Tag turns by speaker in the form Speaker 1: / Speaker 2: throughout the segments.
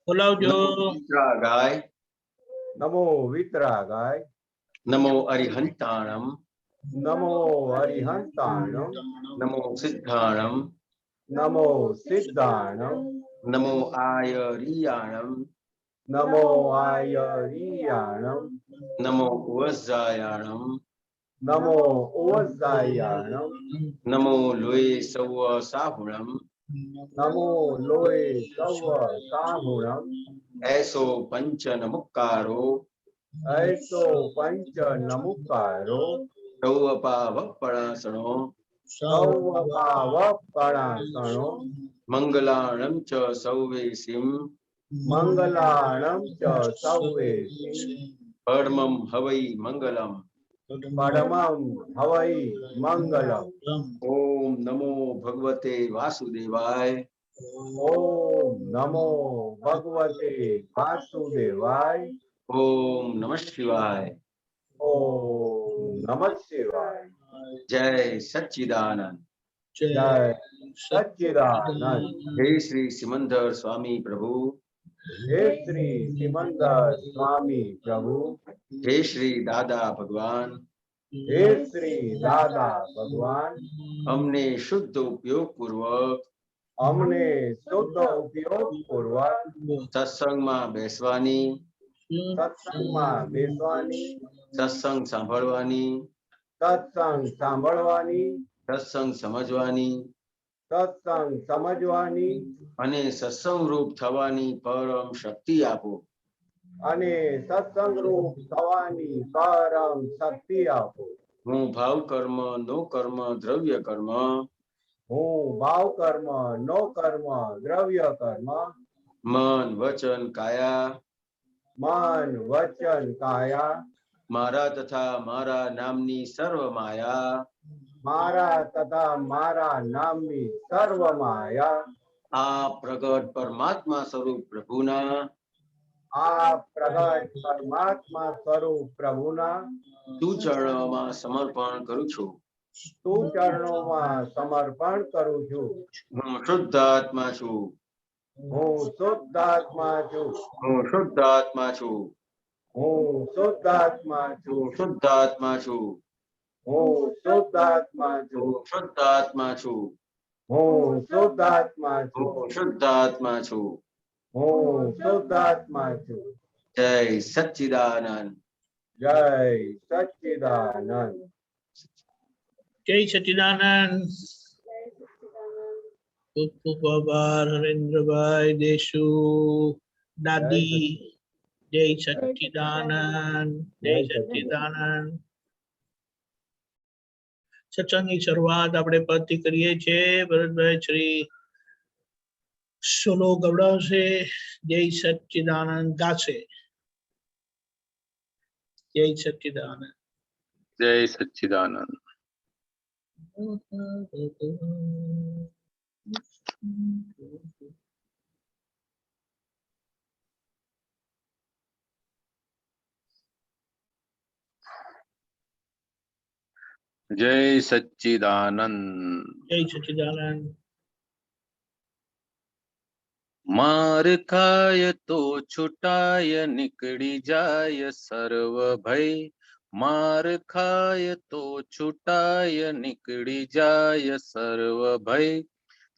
Speaker 1: બોલાવજો.
Speaker 2: ગાય.
Speaker 3: નમો વિતરાગાય.
Speaker 2: નમો અરિહંતાણમ.
Speaker 3: નમો અરિહંતાણમ.
Speaker 2: નમો સિદ્ધાણમ.
Speaker 3: નમો સિદ્ધાણમ.
Speaker 2: નમો આયરિયાણમ.
Speaker 3: નમો આયરિયાણમ.
Speaker 2: નમો ઉવઝાયાણમ.
Speaker 3: નમો ઓવઝાયાણમ.
Speaker 2: નમો લોય સૌ સાહુણમ.
Speaker 3: નમો લોય સવ સાહુણમ.
Speaker 2: એસો પંચ નમુકારો.
Speaker 3: એસો પંચ નમુકારો.
Speaker 2: સૌપાવપણાસણો.
Speaker 3: સૌપાવપણાસણો.
Speaker 2: મંગલાણમ ચ સૌવેસીમ.
Speaker 3: મંગલાણમ ચ સૌવેસી.
Speaker 2: પરમમ હવૈ મંગલમ.
Speaker 3: પરમં હવૈ મંગલમ.
Speaker 2: ઓમ નમો ભગવતે વાસુદેવાય.
Speaker 3: ઓમ નમો ભગવતે વાસુદેવાય.
Speaker 2: ઓમ નમઃ શિવાય.
Speaker 3: ઓમ નમઃ શિવાય.
Speaker 2: જય સચ્ચિદાનંદ.
Speaker 3: જય સચ્ચિદાનંદ.
Speaker 2: જય શ્રી સિમંદર સ્વામી પ્રભુ.
Speaker 3: હે શ્રી સિમંદર સ્વામી પ્રભુ.
Speaker 2: જય શ્રી દાદા ભગવાન.
Speaker 3: હે શ્રી દાદા ભગવાન.
Speaker 2: અમને શુદ્ધ ઉપયોગ પૂર્વક
Speaker 3: અમને શુદ્ધ ઉપયોગ પૂર્વક
Speaker 2: સત્સંગમાં બેસવાની,
Speaker 3: સત્સંગમાં બેસવાની,
Speaker 2: સત્સંગ સાંભળવાની,
Speaker 3: સત્સંગ સાંભળવાની,
Speaker 2: સત્સંગ સમજવાની
Speaker 3: સત્સંગ સમજવાની
Speaker 2: અને સત્સંગ રૂપ થવાની પરમ શક્તિ આપો.
Speaker 3: અને સત્સંગ રૂપ થવાની પરમ શક્તિ આપો.
Speaker 2: હું ભાવ કર્મ, નો કર્મ, દ્રવ્ય કર્મ
Speaker 3: હું ભાવ કર્મ, નો કર્મ, દ્રવ્ય કર્મ,
Speaker 2: મન, વચન, કાયા
Speaker 3: મન, વચન, કાયા
Speaker 2: મારા તથા મારા નામની સર્વ માયા
Speaker 3: મારા તથા મારા નામની સર્વ માયા
Speaker 2: આ પ્રગટ પરમાત્મા સ્વરૂપ પ્રભુના
Speaker 3: આ પ્રગટ પરમાત્મા સ્વરૂપ પ્રભુના
Speaker 2: તું ચરણોમાં સમર્પણ કરું છું.
Speaker 3: તું ચરણોમાં સમર્પણ કરું છું.
Speaker 2: હું શુદ્ધ આત્મા છું.
Speaker 3: હું શુદ્ધ આત્મા છું.
Speaker 2: હું શુદ્ધ આત્મા છું.
Speaker 3: હું શુદ્ધ આત્મા છું.
Speaker 2: હું શુદ્ધ આત્મા છું.
Speaker 3: હું શુદ્ધ આત્મા છું.
Speaker 2: હું શુદ્ધ આત્મા છું.
Speaker 3: હું શુદ્ધ આત્મા છું.
Speaker 2: હું શુદ્ધ આત્મા છું.
Speaker 3: હું શુદ્ધ આત્મા છું.
Speaker 2: જય સચ્ચિદાનંદ.
Speaker 3: જય સચ્ચિદાનંદ.
Speaker 1: જય સચ્ચિદાનંદ. ખૂબ ખૂબ આભાર હરેન્દ્રભાઈ દેશુ દાદી. જય સચ્ચિદાનંદ. જય સચ્ચિદાનંદ. સત્સંગની શરૂઆત આપણે પદથી કરીએ છીએ. ભરતભાઈ શ્રી સોલો ગવડાવશે. જય સચ્ચિદાનંદ ગાશે. જય સચ્ચિદાનંદ.
Speaker 4: જય સચ્ચિદાનંદ. જય સચ્ચિદાનંદ.
Speaker 1: જય સચ્ચિદાનંદ.
Speaker 4: માર ખાય તો છૂટાય નીકળી જાય સર્વ ભય. માર ખાય તો છૂટાય નીકળી જાય સર્વ ભય.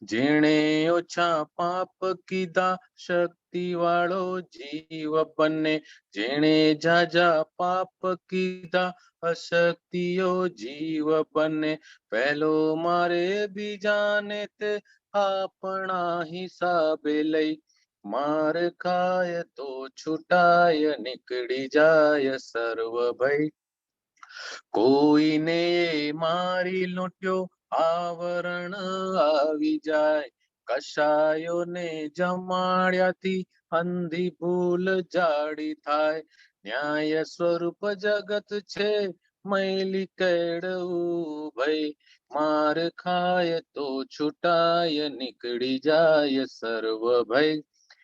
Speaker 4: જેણે ઓછા પાપ કીધા શક્તિ વાળો જીવ બને. જેણે જાજા પાપ કીધા અશક્તિઓ જીવ બને. પહેલો મારે બીજાને તે આપણા હિસાબે લઈ. માર ખાય તો છૂટાય નીકળી જાય સર્વ ભય. કોઈને મારી લૂંટ્યો આવરણ આવી જાય. કશાયોને જમાડ્યાથી અંધી ભૂલ જાડી થાય. ન્યાય સ્વરૂપ જગત છે મૈલી કેળવું ભય. માર ખાય તો છૂટાય નીકળી જાય સર્વ ભય.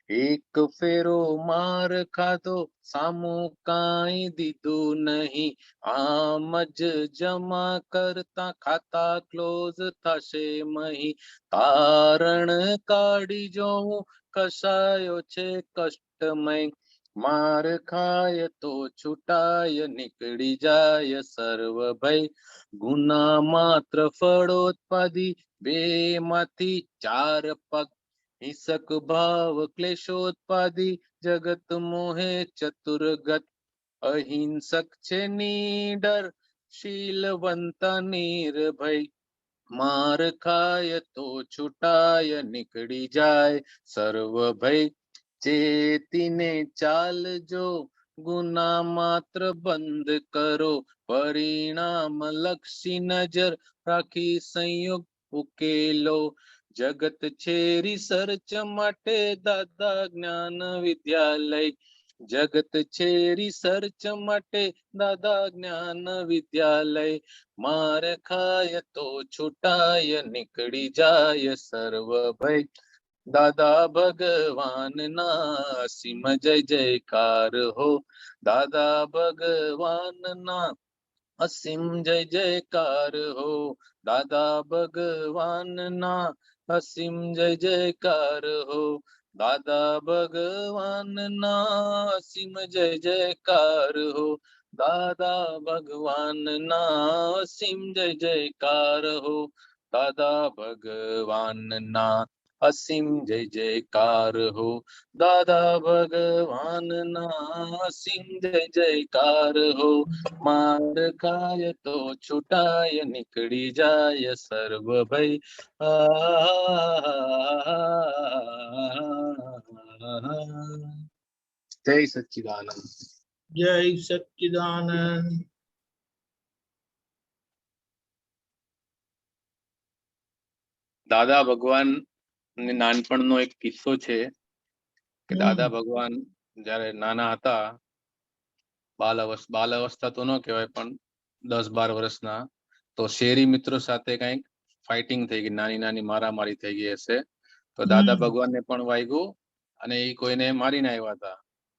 Speaker 4: એક ફેરો માર ખાધો સામું કાંઈ દીધું નહીં, આમ જ જમા કરતા ખાતા ક્લોઝ થશે મહી. તારણ કાઢી જોઉં કસાયો છે કષ્ટમય, માર ખાય તો છૂટાય નીકળી જાય સર્વ ભય. ગુના માત્ર ફળોત્પાદી, બે માંથી ચાર પગ, હિંસક ભાવ ક્લેશોત્પાદી, જગત મોહે ચતુર્ગત. અહિંસક છે નીડર, શીલવંત નિર્ભય, માર ખાય તો છૂટાય નીકળી જાય સર્વ ભય. ચેતીને ચાલજો, ગુના માત્ર બંધ કરો, પરિણામ લક્ષી નજર રાખી સંયુક્ત ઉકેલો. જગત છે રિસર્ચ માટે દાદા જ્ઞાન વિદ્યાલય, જગત છે રિસર્ચ માટે દાદા જ્ઞાન વિદ્યાલય, માર ખાય તો છૂટાય નીકળી જાય સર્વ ભય. દાદા ભગવાન ના અસીમ જય જયકાર હો, દાદા ભગવાન ના અસીમ જય જયકાર હો, દાદા ભગવાન ના અસીમ જય જયકાર હો, દાદા ભગવાન ના અસીમ જય જયકાર હો, દાદા ભગવાન ના અસીમ જય જયકાર હો, દાદા ભગવાન ના અસીમ જય જયકાર હો, દાદા ભગવાન ના અસીમ જય જયકાર હો. માર ખાય તો છૂટાય નીકળી જાય સર્વ ભય. જય સચ્ચિદાનંદ.
Speaker 1: જય સચ્ચિદાનંદ.
Speaker 4: દાદા ભગવાન નાનપણનો એક કિસ્સો છે કે દાદા ભગવાન જયારે નાના હતા, બાલ અવસ્થા તો ન કહેવાય પણ 10-12 વર્ષના, તો શેરી મિત્રો સાથે કઈક ફાઇટિંગ થઈ ગઈ, નાની નાની મારામારી થઈ ગઈ હશે. તો દાદા ભગવાનને પણ વાગ્યું અને એ કોઈને મારીને આવ્યા હતા.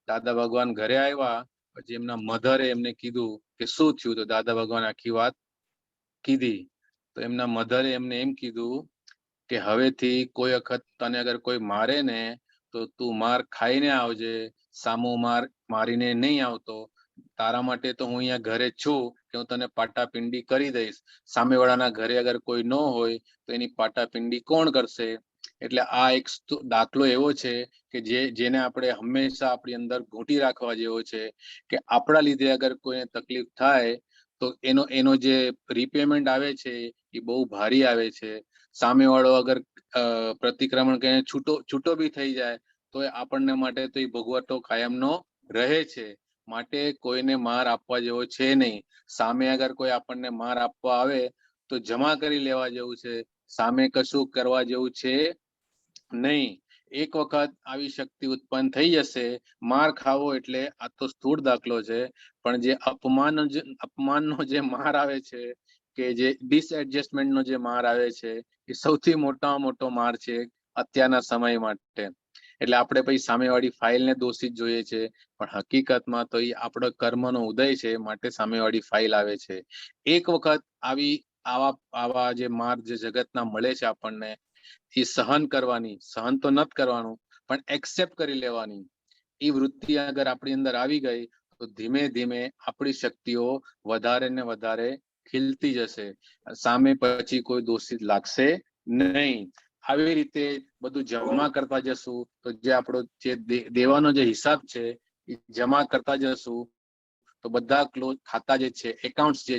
Speaker 4: દાદા ભગવાન ઘરે આવ્યા પછી એમના મધરે એમને કીધું કે શું થયું, તો દાદા ભગવાન આખી વાત કીધી. તો એમના મધરે એમને એમ કીધું કે હવેથી કોઈ વખત તને અગર કોઈ મારે ને તો તું માર ખાઈને આવજે, સામો માર મારીને નહીં આવતો. તારા માટે તો હું અહીંયા ઘરે છું કે હું તને પાટાપિંડી કરી દઈશ. સામેવાળાના ઘરે અગર કોઈ ન હોય તો એની પાટાપિંડી કોણ કરશે? એટલે આ એક દાખલો એવો છે કે જેને આપણે હંમેશા આપણી અંદર ઘૂંટી રાખવા જેવો છે કે આપણા લીધે અગર કોઈને તકલીફ થાય તો એનો જે રિપેમેન્ટ આવે છે એ બહુ ભારી આવે છે. સામેવાળો અગર પ્રતિક્રમણ કરીને છૂટો બી થઈ જાય તો આપણને માટે તો એ ભોગવટો કાયમનો રહે છે. માટે કોઈને માર આપવા જેવો છે નહીં. સામે અગર કોઈ આપણને માર આપવા આવે તો જમા કરી લેવા જેવું છે, સામે કશું કરવા જેવું છે નહીં. એક વખત આવી શક્તિ ઉત્પન્ન થઈ જશે. માર ખાવો એટલે આ તો સ્થૂળ દાખલો છે, પણ જે અપમાનનો જે માર આવે છે કે જે ડિસએડજસ્ટમેન્ટનો જે માર આવે છે એ સૌથી મોટામાં મોટો માર છે અત્યારના સમય માટે. એટલે આપણે પછી સામેવાળી ફાઇલને દોષિત જોઈએ છે, પણ હકીકતમાં તો એ આપણો કર્મનો ઉદય છે, માટે સામેવાળી ફાઇલ આવે છે. એક વખત આવા જે માર જે જગતના મળે છે આપણને, એ સહન કરવાની, સહન તો નથી કરવાનું પણ એક્સેપ્ટ કરી લેવાની એ વૃત્તિ અગર આપણી અંદર આવી ગઈ તો ધીમે ધીમે આપણી શક્તિઓ વધારે ને વધારે ખીલતી જશે. સામે પછી કોઈ દોષિત લાગશે નહીં. આવી રીતે બધું જમા કરતા જશું તો જે આપણો જે દેવાનો જે હિસાબ છે એ જમા કરતા જશું તો બધા ક્લોઝ ખાતા જે છે, એકાઉન્ટ્સ જે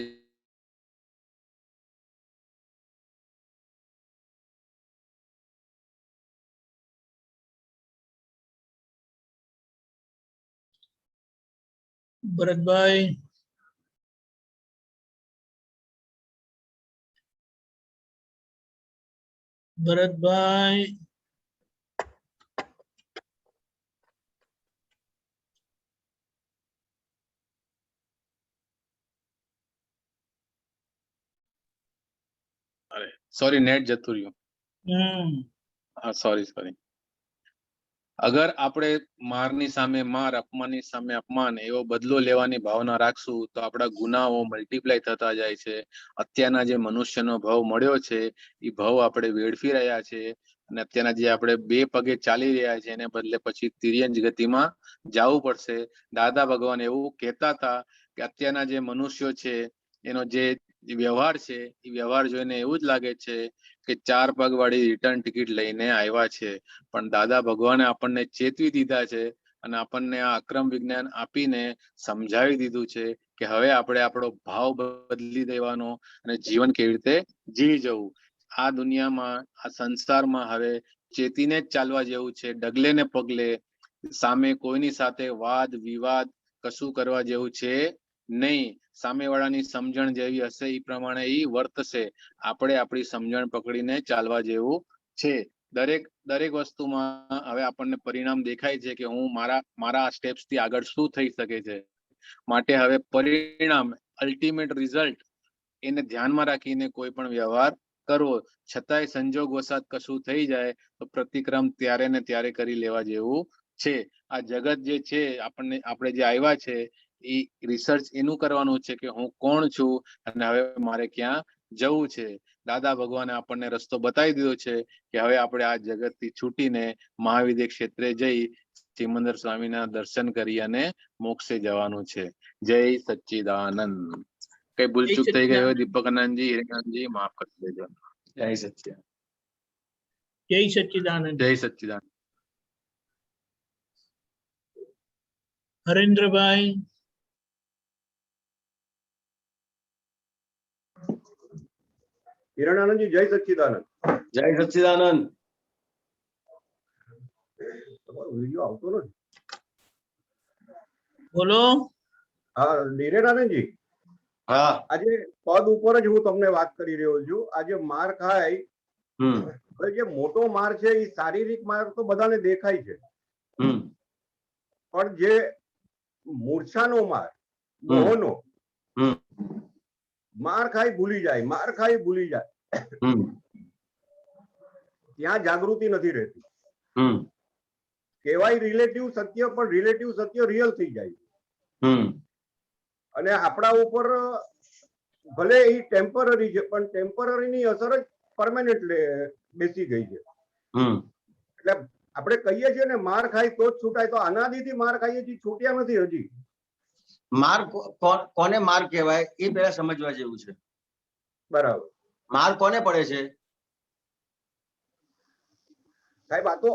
Speaker 1: ભરતભાઈ, ભરતભાઈ,
Speaker 4: સોરી નેટ જતું રહ્યું.
Speaker 1: હમ
Speaker 4: હા સોરી. અગર આપણે મારની સામે માર, અપમાનની સામે અપમાન એવો બદલો લેવાની ભાવના રાખશું તો આપણા ગુનાઓ મલ્ટીપ્લાય થતા જાય છે. અત્યારના જે મનુષ્યનો ભાવ મળ્યો છે એ ભાવ આપણે વેડફી રહ્યા છે, અને અત્યારના જે આપણે બે પગે ચાલી રહ્યા છે એને બદલે પછી તિર્યંજ ગતિમાં જવું પડશે. દાદા ભગવાન એવું કહેતા હતા કે અત્યારના જે મનુષ્યો છે એનો જે વ્યવહાર છે એ વ્યવહાર જોઈને એવું જ લાગે છે કે 4 પગ વાળી રિટર્ન ટિકિટ લઈને આવ્યા છે. પણ દાદા ભગવાને આપણને ચેતવી દીધા છે અને આપણને આ અક્રમ વિજ્ઞાન આપીને સમજાવી દીધું છે કે હવે આપણે આપણો ભાવ બદલી દેવાનો અને જીવન કેવી રીતે જીવી જવું. આ દુનિયામાં, આ સંસારમાં હવે ચેતીને જ ચાલવા જેવું છે, ડગલે ને પગલે. સામે કોઈની સાથે વાદ વિવાદ કશું કરવા જેવું છે નહીં. સામેવાળાની સમજણ જેવી હશે એ પ્રમાણે એ વર્તશે. આપણે આપણી સમજણ પકડીને ચાલવા જેવું છે. દરેક વસ્તુમાં હવે આપણને પરિણામ દેખાય છે કે હું મારા સ્ટેપ્સ થી આગળ શું થઈ શકે છે. માટે હવે પરિણામ, અલ્ટિમેટ રિઝલ્ટ એને ધ્યાનમાં રાખીને કોઈ પણ વ્યવહાર કરવો. છતાંય સંજોગ વસાત કશું થઈ જાય તો પ્રતિક્રમ ત્યારે ને ત્યારે કરી લેવા જેવું છે. આ જગત જે છે આપણે જે આવ્યા છે એ રિસર્ચ એનું કરવાનું છે કે હું કોણ છું અને હવે મારે ક્યાં જવું છે. દાદા ભગવાને આપણને રસ્તો બતાવી દીધો છે કે હવે આપણે આ જગતથી છૂટીને મહાવિદ્ય ક્ષેત્રે જઈ સિમંદર સ્વામીના દર્શન કરી અને મોક્ષે જવાનું છે. જય સચ્ચિદાનંદ. કઈ ભૂલચૂક થઈ ગઈ હોય દીપક આનંદજી, હિરેનજી, માફ કરી દેજો.
Speaker 2: જય સચ્ચિદાનંદ.
Speaker 1: જય સચ્ચિદાનંદ.
Speaker 4: જય સચ્ચિદાનંદ.
Speaker 1: હરેન્દ્રભાઈ.
Speaker 3: હિરણાનંદજી જય સચ્ચિદાનંદ.
Speaker 2: જય સચ્ચિદાનંદ.
Speaker 3: તમારો વિડીયો આવતો નથી.
Speaker 1: બોલો.
Speaker 3: હા હિરણાનંદજી,
Speaker 2: હા.
Speaker 3: આજે પદ ઉપર જ હું તમને વાત કરી રહ્યો છું. આજે માર ખાય, હવે જે મોટો માર છે એ શારીરિક માર તો બધાને દેખાય છે, પણ જે મૂર્છાનો માર, મોહનો માર ખાઈ ભૂલી જાય, માર ખાઈ ભૂલી જાય, ત્યાં જાગૃતિ નથી રહેતી. કહેવાય રિલેટિવ સત્ય, પણ રિલેટિવ સત્ય રિયલ થઈ જાય. અને આપણા ઉપર ભલે એ ટેમ્પરરી છે, પણ ટેમ્પરરીની અસર જ પરમાનન્ટ બેસી ગઈ છે. એટલે આપણે કહીએ છીએ ને માર ખાય તો જ છૂટાય, તો અનાદિથી માર ખાઈએ છીએ, છૂટ્યા નથી હજી.
Speaker 2: માર કોને માર કહેવાય એ પહેલા સમજવા જેવું છે.
Speaker 3: બરાબર.
Speaker 2: માર કોને પડે છે
Speaker 3: સાહેબ? આ તો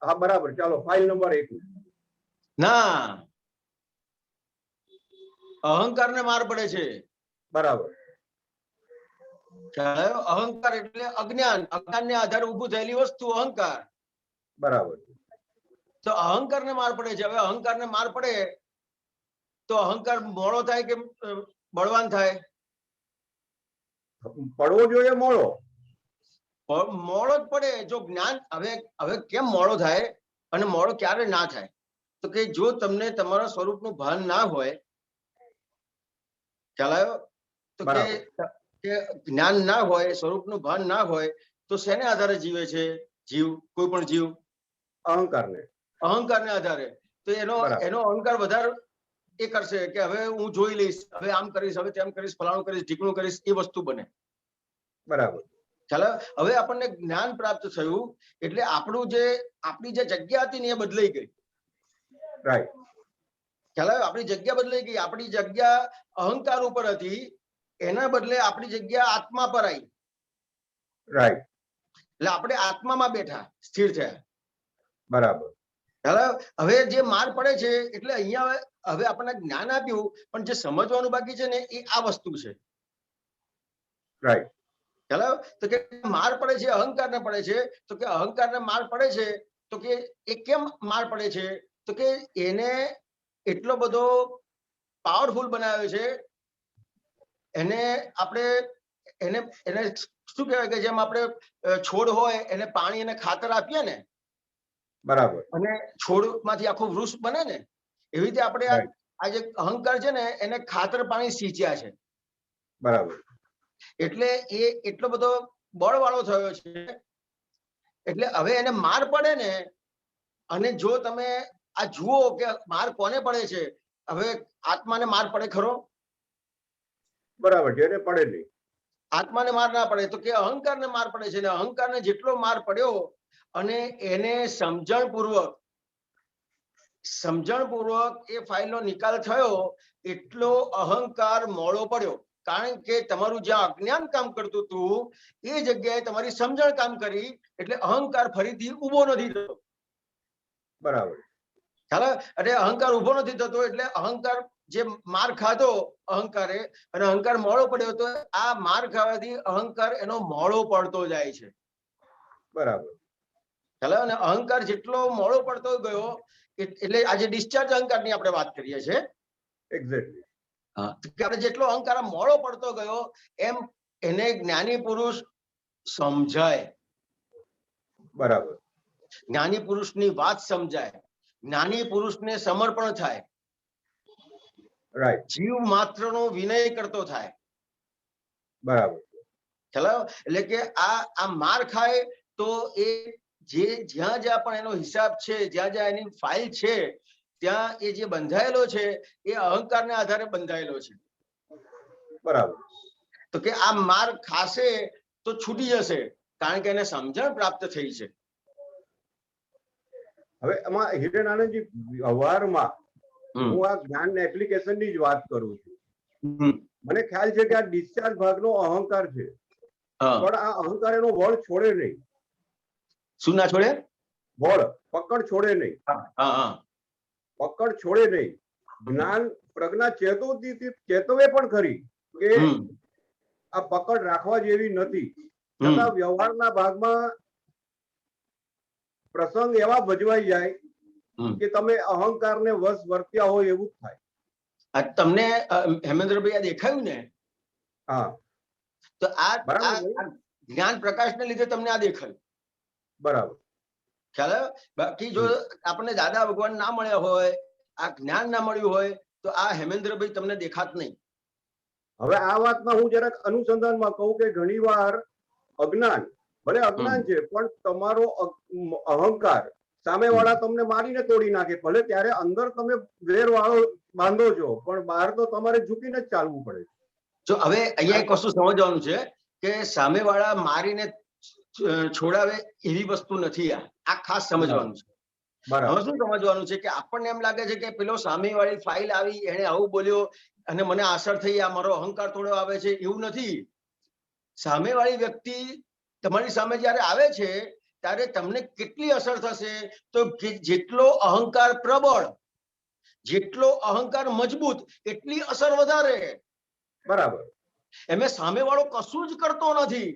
Speaker 3: હા બરાબર, ચાલો ફાઇલ નંબર 1.
Speaker 2: ના, અહંકાર ને માર પડે છે.
Speaker 3: બરાબર.
Speaker 2: અહંકાર એટલે અજ્ઞાન, અજ્ઞાન ને આધારે ઉભું થયેલી વસ્તુ અહંકાર.
Speaker 3: બરાબર.
Speaker 2: તો અહંકાર ને માર પડે છે. હવે અહંકાર ને માર પડે તો અહંકાર મોળો થાય કે બળવાન થાય?
Speaker 3: પડવો જોઈએ મોળો.
Speaker 2: મોળો જ પડે. જો જ્ઞાન, હવે કેમ મોળો થાય અને મોળો ક્યારે ના થાય? તો કે જો તમને તમારા સ્વરૂપનું ભાન ના હોય, ખ્યાલ આવ્યો? તો કે જ્ઞાન ના હોય, સ્વરૂપનું ભાન ના હોય તો શેને આધારે જીવે છે જીવ? કોઈ પણ જીવ
Speaker 3: અહંકારને
Speaker 2: આધારે. તો એનો અહંકાર વધારે એ કરશે કે હવે હું જોઈ લઈશ, હવે આમ કરીશ, હવે તેમ કરીશ, ફલાણું કરીશ, ઢીકણું કરીશ, એ વસ્તુ બને.
Speaker 3: બરાબર.
Speaker 2: ચાલો, હવે આપણને જ્ઞાન પ્રાપ્ત થયું એટલે આપણી જે જગ્યા હતી ને એ બદલાઈ ગઈ.
Speaker 3: રાઈટ.
Speaker 2: ચાલો, આપણી જગ્યા બદલાઈ ગઈ. આપણી જગ્યા અહંકાર ઉપર હતી, એના બદલે આપણી જગ્યા આત્મા પર આવી.
Speaker 3: રાઈટ.
Speaker 2: એટલે આપણે આત્મામાં બેઠા, સ્થિર થયા.
Speaker 3: બરાબર.
Speaker 2: હવે જે માર પડે છે એટલે અહીંયા હવે આપણને જ્ઞાન આપ્યું, પણ જે સમજવાનું બાકી છે ને એ આ વસ્તુ છે.
Speaker 3: રાઈટ.
Speaker 2: ચાલો, તો કે માર પડે છે, અહંકાર ને પડે છે. તો કે અહંકાર ને માર પડે છે તો કે એ કેમ માર પડે છે? તો કે એને એટલો બધો પાવરફુલ બનાવ્યો છે. એને શું કહેવાય કે જેમ આપણે છોડ હોય એને પાણી અને ખાતર આપીએ ને,
Speaker 3: બરાબર,
Speaker 2: અને છોડમાંથી આખું વૃક્ષ બને ને, એવી રીતે આપણે આ જે અહંકાર છે ને એને ખાતર પાણી સિંચ્યા છે.
Speaker 3: બરાબર.
Speaker 2: એટલે એ એટલો બધો બળ વાળો થયો છે. એટલે હવે એને માર પડે ને અને જો તમે આ જુઓ કે માર કોને પડે છે, હવે આત્માને માર પડે ખરો?
Speaker 3: બરાબર છે, એને પડે નહીં.
Speaker 2: આત્માને માર ના પડે તો કે અહંકારને માર પડે છે, ને અહંકારને જેટલો માર પડ્યો અને એને સમજણપૂર્વક એ ફાઇલનો નિકાલ થયો એટલો અહંકાર મોડો પડ્યો. કારણ કે તમારું જ્યાં અજ્ઞાન કામ કરતું હતું એ જગ્યાએ તમારી સમજણ કામ કરી એટલે અહંકાર ફરીથી ઉભો નથી થતો.
Speaker 3: બરાબર.
Speaker 2: ચાલો, એટલે અહંકાર ઉભો નથી થતો એટલે અહંકાર જે માર ખાધો અહંકારે અને અહંકાર મોડો પડ્યો તો આ માર ખાવાથી અહંકાર એનો મોડો પડતો જાય છે.
Speaker 3: બરાબર.
Speaker 2: ચાલો, અને અહંકાર જેટલો મોડો પડતો ગયો એટલે આજે ડિસ્ચાર્જ અહંકારની આપણે વાત કરીએ છીએ.
Speaker 3: એક્ઝેક્ટલી.
Speaker 2: આપણે જેટલો અહંકાર મોડો પડતો ગયો એમ એને જ્ઞાની પુરુષ સમજાય.
Speaker 3: બરાબર.
Speaker 2: જ્ઞાની પુરુષની વાત સમજાય, જ્ઞાની પુરુષને સમર્પણ થાય,
Speaker 3: રાઈટ.
Speaker 2: જીવ માત્રનો વિનય કરતો થાય.
Speaker 3: બરાબર.
Speaker 2: ચાલો, એટલે કે આ માર ખાય તો એ જ્યાં જ્યાં પણ એનો હિસાબ છે, જ્યાં જ્યાં એની ફાઇલ છે ત્યાં એ જે બંધાયેલો છે એ અહંકારને આધારે બંધાયેલો છે.
Speaker 3: બરાબર.
Speaker 2: તો કે આ માર ખાશે તો છૂટી જશે કારણ કે એને સમજણ પ્રાપ્ત થઈ છે.
Speaker 3: હવે એમાં હિરેન આનંદજી, વ્યવહારમાં હું આ જ્ઞાન એપ્લિકેશનની જ વાત કરું છું. મને ખ્યાલ છે કે આ ડિસ્ચાર્જ ભાગનો અહંકાર છે, પણ આ અહંકાર એનો વળ છોડે નહીં.
Speaker 2: શું ના છોડે?
Speaker 3: વળ, પકડ છોડે નહીં. પકડ છોડે નહીં. જ્ઞાન પ્રજ્ઞા ચેતવે પણ ખરી કે આ પકડ રાખવા જેવી નથી, છતાં વ્યવહારના ભાગમાં પ્રસંગ એવા ભજવાઈ જાય કે તમે અહંકારને વશ વર્ત્યા હોય એવું જ થાય.
Speaker 2: તમને હેમેન્દ્રભાઈ આ દેખાયું ને?
Speaker 3: હા.
Speaker 2: તો આ જ્ઞાન પ્રકાશને લીધે તમને આ દેખાયું.
Speaker 3: બરાબર.
Speaker 2: ખ્યાલ આવ્યો? બાકી જો આપણને દાદા ભગવાન ના મળ્યા હોય, આ જ્ઞાન ના મળ્યું હોય તો આ હેમેન્દ્રભાઈ તમને દેખાત નહીં.
Speaker 3: હવે આ વાતમાં હું જરાક અનુસંધાનમાં કહું કે ઘણીવાર અજ્ઞાન, ભલે અજ્ઞાન છે પણ તમારો અહંકાર સામેવાળા તમને મારીને તોડી નાખે, ભલે ત્યારે અંદર તમે વેર વાળો બાંધો છો પણ બહાર તો તમારે ઝૂકીને જ ચાલવું પડે.
Speaker 2: જો હવે અહીંયા એક વસ્તુ સમજવાનું છે કે સામેવાળા મારીને છોડાવે એવી વસ્તુ નથી. આ ખાસ સમજવાનું છે. હવે શું સમજવાનું છે કે આપણને એમ લાગે છે કે પેલો સામેવાળી ફાઇલ આવી, એને આવું બોલ્યો અને મને અસર થઈ, આ મારો અહંકાર થોડો આવે છે, એવું નથી. સામેવાળી વ્યક્તિ તમારી સામે જયારે આવે છે ત્યારે તમને કેટલી અસર થશે? તો જેટલો અહંકાર પ્રબળ, જેટલો અહંકાર મજબૂત એટલી અસર વધારે.
Speaker 3: બરાબર.
Speaker 2: એમે સામેવાળો કશું જ કરતો નથી.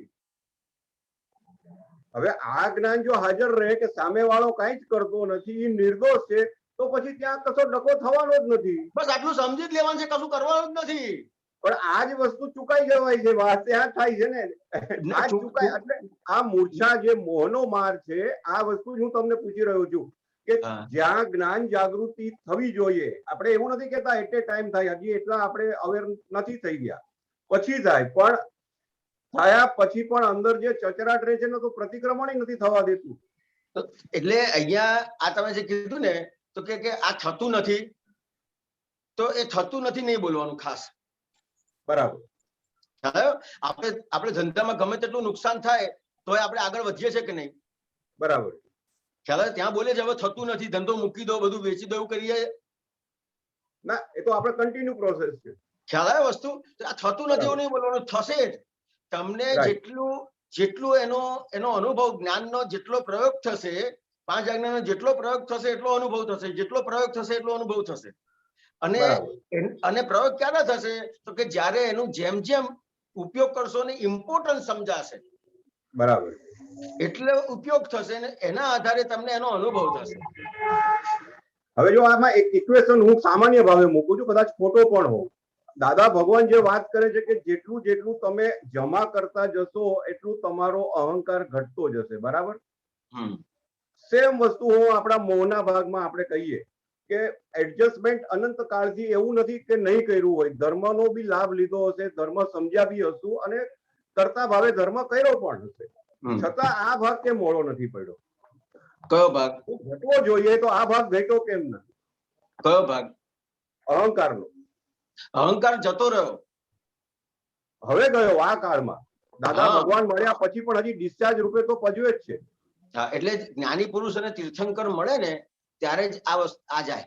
Speaker 3: હવે આ જ્ઞાન જો હાજર રહે કે સામેવાળો કઈ જ કરતો નથી, એ નિર્દોષ છે, તો પછી ત્યાં કશો ડકો થવાનો જ નથી.
Speaker 2: બસ આટલું સમજી જ લેવાનું છે, કશું કરવાનું જ નથી.
Speaker 3: પણ આ જ વસ્તુ ચુકાઈ જવાય છે, વાત ત્યાં થાય છે ને. આ ચુકાય એટલે આ મૂર્છા જે મોહનો માર છે, આ વસ્તુ હું તમને પૂછી રહ્યો છું કે જ્યાં જ્ઞાન જાગૃતિ થવી જોઈએ, આપણે એવું નથી કેતા એટ એ ટાઈમ થાય, હજી એટલા આપણે અવેર નથી થઈ ગયા, પછી થાય, પણ થયા પછી પણ અંદર જે ચચરાટ રહે છે ને તો પ્રતિક્રમણ નથી થવા દેતું.
Speaker 2: એટલે અહીંયા આ તમે જે કીધું ને તો કે આ થતું નથી, તો એ થતું નથી નહીં બોલવાનું ખાસ.
Speaker 3: બરાબર.
Speaker 2: આપણે ધંધામાં ગમે તેટલું નુકસાન થાય તો આપણે આગળ વધીએ છીએ કે નહીં?
Speaker 3: બરાબર.
Speaker 2: ખ્યાલ ત્યાં બોલે છે હવે થતું નથી, ધંધો મૂકી દો, બધું વેચી દો, એવું કરીએ
Speaker 3: ના? એ તો આપણે કન્ટિન્યુ પ્રોસેસ છે.
Speaker 2: ખ્યાલ આવે વસ્તુ? આ થતું નથી એવું નહીં બોલવાનું, થશે જ. તમને જેટલું એનો અનુભવ, જ્ઞાનનો જેટલો પ્રયોગ થશે, 5 આજ્ઞાનો જેટલો પ્રયોગ થશે એટલો અનુભવ થશે, જેટલો પ્રયોગ થશે એટલો અનુભવ થશે. અને પ્રયોગ ક્યારે થશે? તો કે જ્યારે એનું જેમ જેમ ઉપયોગ કરશો ને ઇમ્પોર્ટન્સ સમજાશે.
Speaker 3: બરાબર.
Speaker 2: એટલે ઉપયોગ થશે ને એના આધારે તમને એનો અનુભવ થશે.
Speaker 3: હવે જો આમાં એક ઇક્વેશન હું સામાન્ય ભાવે મૂકું છું, કદાચ ખોટો પણ હો. દાદા ભગવાન જે વાત કરે છે કે જેટલું તમે જમા કરતા જશો એટલું તમારો અહંકાર ઘટતો જશે. બરાબર. સેમ વસ્તુ હું આપણા મોહના ભાગમાં આપણે કહીએ કે એડજસ્ટમેન્ટ અનંત કાળથી એવું નથી કે નહીં કર્યું હોય, ધર્મનો બી લાભ લીધો હશે, ધર્મ સમજ્યા બી હશું અને કરતા ભાવે ધર્મ કર્યો પણ હશે, છતાં આ ભાગ કે મોડો નથી પડ્યો.
Speaker 2: કયો ભાગ?
Speaker 3: ઘટવો જોઈએ તો આ ભાગ ઘટ્યો કેમ નથી?
Speaker 2: કયો ભાગ?
Speaker 3: અહંકારનો.
Speaker 2: અહંકાર જતો રહ્યો.
Speaker 3: હવે ગયો આ કાળમાં. દાદા
Speaker 2: હા.
Speaker 3: ભગવાન મળ્યા પછી પણ હજી ડિસ્ચાર્જ રૂપે તો પજવે જ છે.
Speaker 2: હા, એટલે જ્ઞાની પુરુષ અને તીર્થંકર મળે ને ત્યારે જ આ વસ્તુ આ જાય.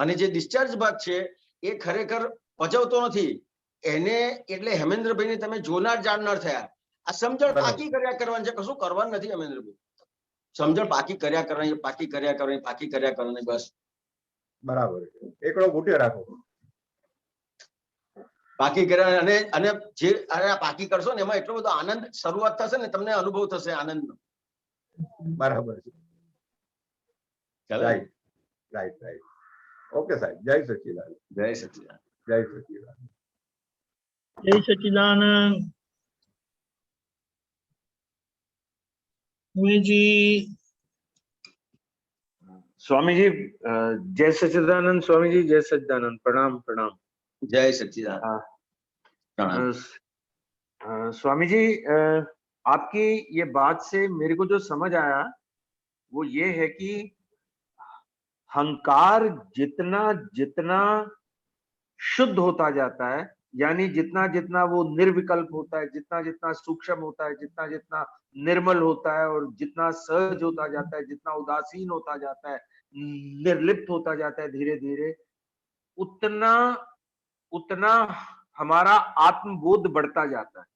Speaker 2: અને જે ડિસ્ચાર્જ ભાગ છે એ ખરેખર પજવતો નથી. એને એટલે હેમેન્દ્રભાઈ ને તમે જોનાર જાણનાર થયા. આ સમજણ પાકી કર્યા કરવાની છે, કશું કરવાનું નથી હેમેન્દ્રભાઈ. સમજણ પાકી કર્યા કરવાની, પાકી કર્યા કરવાની, પાકી કર્યા કરવાની, બસ.
Speaker 3: બરાબર છે. એકડો ઘૂંટે રાખો.
Speaker 2: પાકી કર્યા અને અને જે આ પાકી કરશો ને એમાં એટલો બધો આનંદ શરૂઆત થશે ને, તમને અનુભવ થશે આનંદનો.
Speaker 3: બરાબર છે. Right right right. ઓકે સાહેબ, જય સચ્ચિદાનંદ.
Speaker 2: જય સચિદાનંદ.
Speaker 3: જય સચ્ચિદાનંદ.
Speaker 1: જય સચ્ચિદાનંદ. ઉમેશજી.
Speaker 5: स्वामी जी जय सच्चिदानंद। स्वामी जी जय सच्चिदानंद। प्रणाम प्रणाम।
Speaker 2: जय सच्चिदानंद।
Speaker 5: स्वामी जी आपकी ये बात से मेरे को जो समझ आया वो ये है कि अहंकार जितना जितना शुद्ध होता जाता है, यानी जितना जितना वो निर्विकल्प होता है, जितना जितना सूक्ष्म होता है, जितना जितना निर्मल होता है और जितना सहज होता जाता है, जितना उदासीन होता जाता है, निर्लिप्त होता जाता है धीरे धीरे, उतना उतना हमारा आत्मबोध बढ़ता जाता है।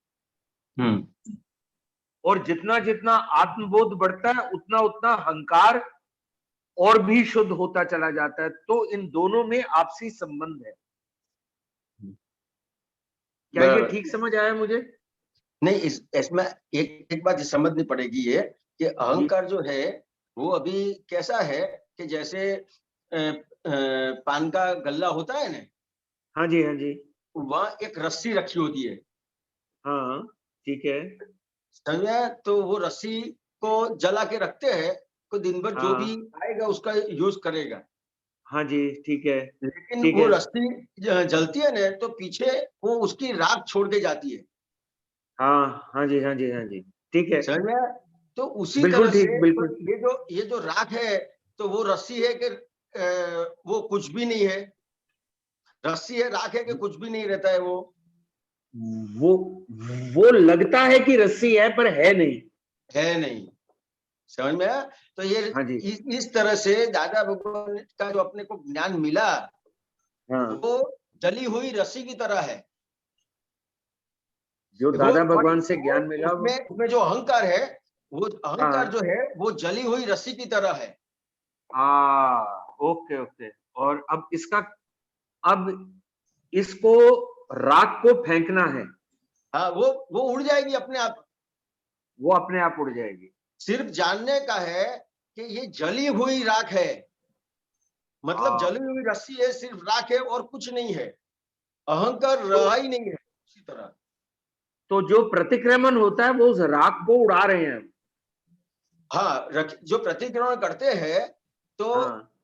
Speaker 5: और जितना जितना आत्मबोध बढ़ता है उतना उतना अहंकार और भी शुद्ध होता चला जाता है। तो इन दोनों में आपसी संबंध है। क्या ये ठीक समझ आया मुझे?
Speaker 2: नहीं, इसमें एक बात समझनी पड़ेगी ये कि अहंकार जो है वो अभी कैसा है कि जैसे पान का गल्ला होता है ना।
Speaker 5: हाँ जी, हाँ जी।
Speaker 2: वहां एक रस्सी रखी होती है।
Speaker 5: हाँ ठीक है।
Speaker 2: समझे? तो वो रस्सी को जला के रखते हैं, तो दिन भर जो भी आएगा उसका यूज करेगा।
Speaker 5: हाँ जी ठीक है।
Speaker 2: लेकिन वो रस्सी जलती है ना तो पीछे वो उसकी राख छोड़ के जाती है।
Speaker 5: हाँ हाँ जी, हाँ जी, हाँ जी ठीक है।
Speaker 2: समझ में? तो उसी
Speaker 5: बिल्कुल
Speaker 2: तरह
Speaker 5: ठीक,
Speaker 2: से
Speaker 5: बिल्कुल।
Speaker 2: ये जो राख है तो वो रस्सी है कि वो कुछ भी नहीं है। रस्सी है, राख है कि कुछ भी नहीं रहता है।
Speaker 5: वो लगता है कि रस्सी है पर है नहीं।
Speaker 2: है नहीं। समझ में आया? तो ये इस तरह से दादा भगवान का जो अपने को ज्ञान मिला वो जली हुई रस्सी की तरह है।
Speaker 5: जो दादा भगवान से ज्ञान मिला
Speaker 2: उसमें जो अहंकार है वो अहंकार जो है वो जली हुई रस्सी की तरह है।
Speaker 5: Okay okay. और अब इसको राख को फेंकना है।
Speaker 2: हाँ, वो उड़ जाएगी अपने आप।
Speaker 5: वो अपने आप उड़ जाएगी।
Speaker 2: सिर्फ जानने का है कि ये जली हुई राख है, मतलब जली हुई रस्सी है, सिर्फ राख है और कुछ नहीं है। अहंकार रहा ही नहीं है उसी तरह।
Speaker 5: तो जो प्रतिक्रमण होता है वो उस राख को उड़ा रहे हैं।
Speaker 2: हाँ, जो प्रतिक्रमण करते हैं तो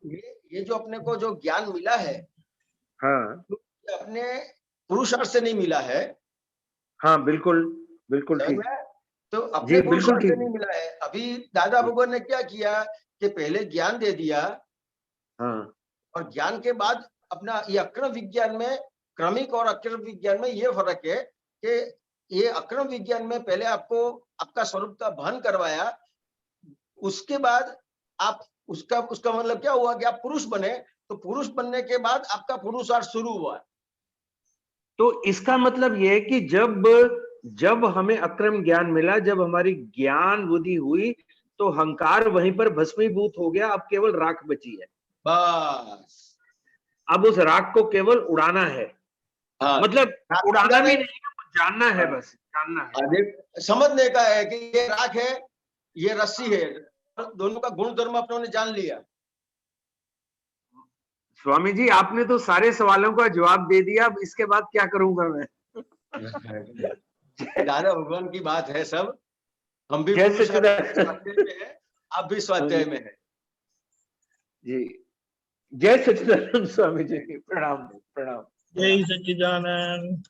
Speaker 2: ये जो अपने को जो ज्ञान मिला है तो अपने पुरुषार्थ से नहीं मिला है।
Speaker 5: हाँ बिल्कुल बिल्कुल ठीक।
Speaker 2: तो अपने पुरुषार्थ से नहीं मिला है। अभी दादा भगवान ने क्या किया कि पहले ज्ञान दे दिया। और ज्ञान के बाद अपना ये अक्रम विज्ञान में, क्रमिक और अक्रम विज्ञान में ये फर्क है कि ये अक्रम विज्ञान में पहले आपको आपका स्वरूप का भान करवाया, उसके बाद आप उसका मतलब क्या हुआ कि आप पुरुष बने, तो पुरुष बनने के बाद आपका पुरुषार्थ शुरू हुआ।
Speaker 5: तो इसका मतलब यह है कि जब हमें अक्रम ज्ञान मिला, जब हमारी ज्ञान बुद्धि हुई तो अहंकार वहीं पर भस्मीभूत हो गया। अब केवल राख बची है।
Speaker 2: बस
Speaker 5: अब उस राख को केवल उड़ाना है। मतलब उड़ाना भी नहीं, जानना है, बस जानना है।
Speaker 2: समझने का है कि ये राख है, ये रस्सी है, दोनों का गुण धर्म अपनों ने जान लिया।
Speaker 5: स्वामी जी आपने तो सारे सवालों का जवाब दे दिया, अब इसके बाद क्या करूंगा मैं?
Speaker 2: दादा भगवान की बात है सब। हम भी
Speaker 5: स्वाध्याय
Speaker 2: में है, आप भी स्वाध्याय में है
Speaker 5: जी। जय सच्चिदानंद स्वामी जी। प्रणाम प्रणाम।
Speaker 1: जय सच्चिदानंद।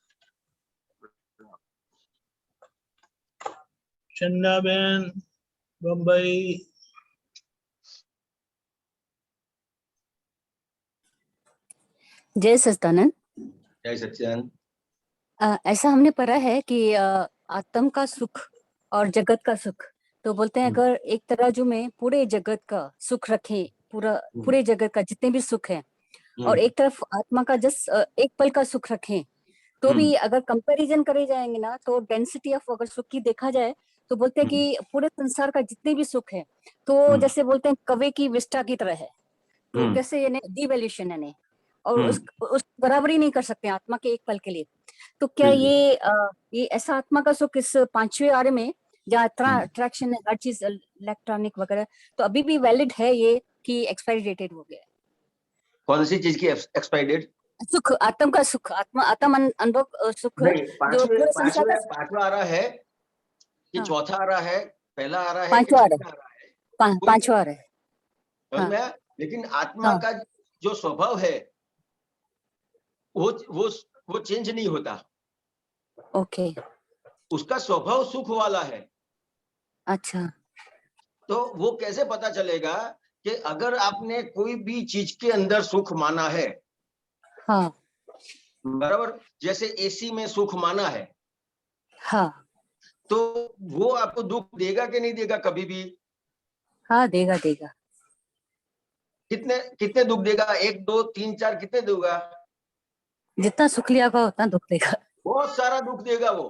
Speaker 1: चंदा बहन। बम्बई।
Speaker 6: जय सच्चिदानंद।
Speaker 2: जय सच्चिदानंद।
Speaker 6: ऐसा हमने पढ़ा है कि आत्म का सुख और जगत का सुख, तो बोलते हैं अगर एक तराजू में पूरे जगत का सुख रखें, पूरे जगत का जितने भी सुख है, और एक तरफ आत्मा का एक पल का सुख रखें, तो भी अगर कंपैरिजन करे जाएंगे ना, तो डेंसिटी ऑफ अगर सुख की देखा जाए तो बोलते हैं कि पूरे संसार का जितने भी सुख है, तो जैसे बोलते हैं कवे की विष्ठा की तरह है, तो कैसे यानी डिवैल्यूशन है, और उस बराबरी नहीं कर सकते आत्मा के एक पल के लिए। तो क्या ये ऐसा आत्मा का सुख इस पांचवें आर्य में, जहाँ इतना अट्रैक्शन है, हर चीज इलेक्ट्रॉनिक वगैरह, तो अभी भी वैलिड है ये कि एक्सपायरी डेटेड हो गया है?
Speaker 2: कौन सी चीज की एक्सपायरी डेट?
Speaker 6: सुख, आत्म का सुख, आत्म अनुभव सुख
Speaker 2: नहीं,
Speaker 6: जो पूरे संसार का
Speaker 2: पांचवा आ रहा है कि
Speaker 6: हाँ।
Speaker 2: चौथा आ रहा है, पहला आ रहा है कि
Speaker 6: पांचवा आ
Speaker 2: छठा आ रहा है?
Speaker 6: पांचवा आ रहा है।
Speaker 2: समझ में आया? लेकिन आत्मा का जो स्वभाव है वो चेंज नहीं होता।
Speaker 6: ओके।
Speaker 2: उसका स्वभाव सुख वाला है।
Speaker 6: अच्छा।
Speaker 2: तो वो कैसे पता चलेगा कि अगर आपने कोई भी चीज के अंदर सुख माना है,
Speaker 6: हाँ
Speaker 2: बराबर, जैसे एसी में सुख माना है,
Speaker 6: हाँ
Speaker 2: तो वो आपको दुख देगा कि नहीं देगा कभी भी?
Speaker 6: हाँ, देगा देगा।
Speaker 2: कितने कितने दुख देगा? 1 2 3 4 कितने देगा?
Speaker 6: जितना सुख लिया होगा उतना दुख देगा।
Speaker 2: बहुत सारा दुख देगा वो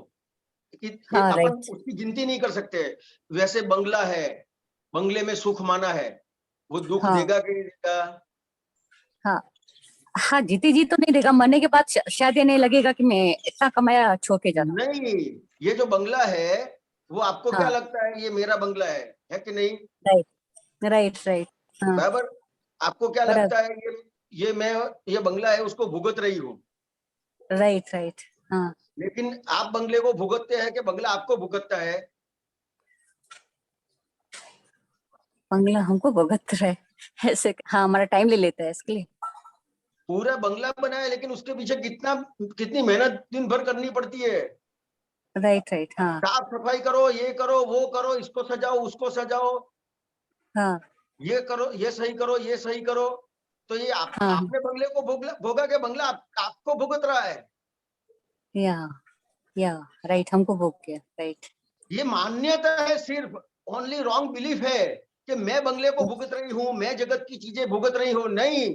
Speaker 6: हाँ,
Speaker 2: अपन
Speaker 6: राइट।
Speaker 2: उसकी गिनती नहीं कर सकते। वैसे बंगला है, बंगले में सुख माना है, वो दुख
Speaker 6: हाँ।
Speaker 2: देगा कि नहीं देगा?
Speaker 6: हाँ हाँ, जीती जी तो नहीं देगा, मरने के बाद शायद ये नहीं लगेगा कि मैं इतना कमाया छोड़ के जा रहा हूँ।
Speaker 2: नहीं, ये जो बंगला है वो आपको क्या
Speaker 6: हाँ।
Speaker 2: लगता है ये मेरा बंगला है कि नहीं?
Speaker 6: Right right right. हाँ
Speaker 2: बराबर। आपको क्या
Speaker 6: बराबर।
Speaker 2: लगता है ये बंगला है, उसको भुगत रही हूँ।
Speaker 6: Right right. हाँ,
Speaker 2: लेकिन आप बंगले को भुगतते हैं कि बंगला आपको भुगतता है?
Speaker 6: बंगला हमको भुगत रहा है ऐसे। हाँ, हमारा टाइम ले लेता है इसके लिए।
Speaker 2: पूरा बंगला बना है, लेकिन उसके पीछे कितनी मेहनत दिन भर करनी पड़ती है।
Speaker 6: Right right. हाँ
Speaker 2: साफ सफाई करो, ये करो, वो करो, इसको सजाओ, उसको सजाओ,
Speaker 6: हाँ
Speaker 2: ये करो, ये सही करो, ये सही करो। तो ये
Speaker 6: हाँ।
Speaker 2: आपने बंगले को भोगा के बंगला आपको भुगत रहा है।
Speaker 6: या राइट, हमको भोग गया। राइट।
Speaker 2: ये मान्यता है, सिर्फ ओनली रॉन्ग बिलीफ है कि मैं बंगले को भुगत रही हूँ, मैं जगत की चीजें भुगत रही हूँ। नहीं,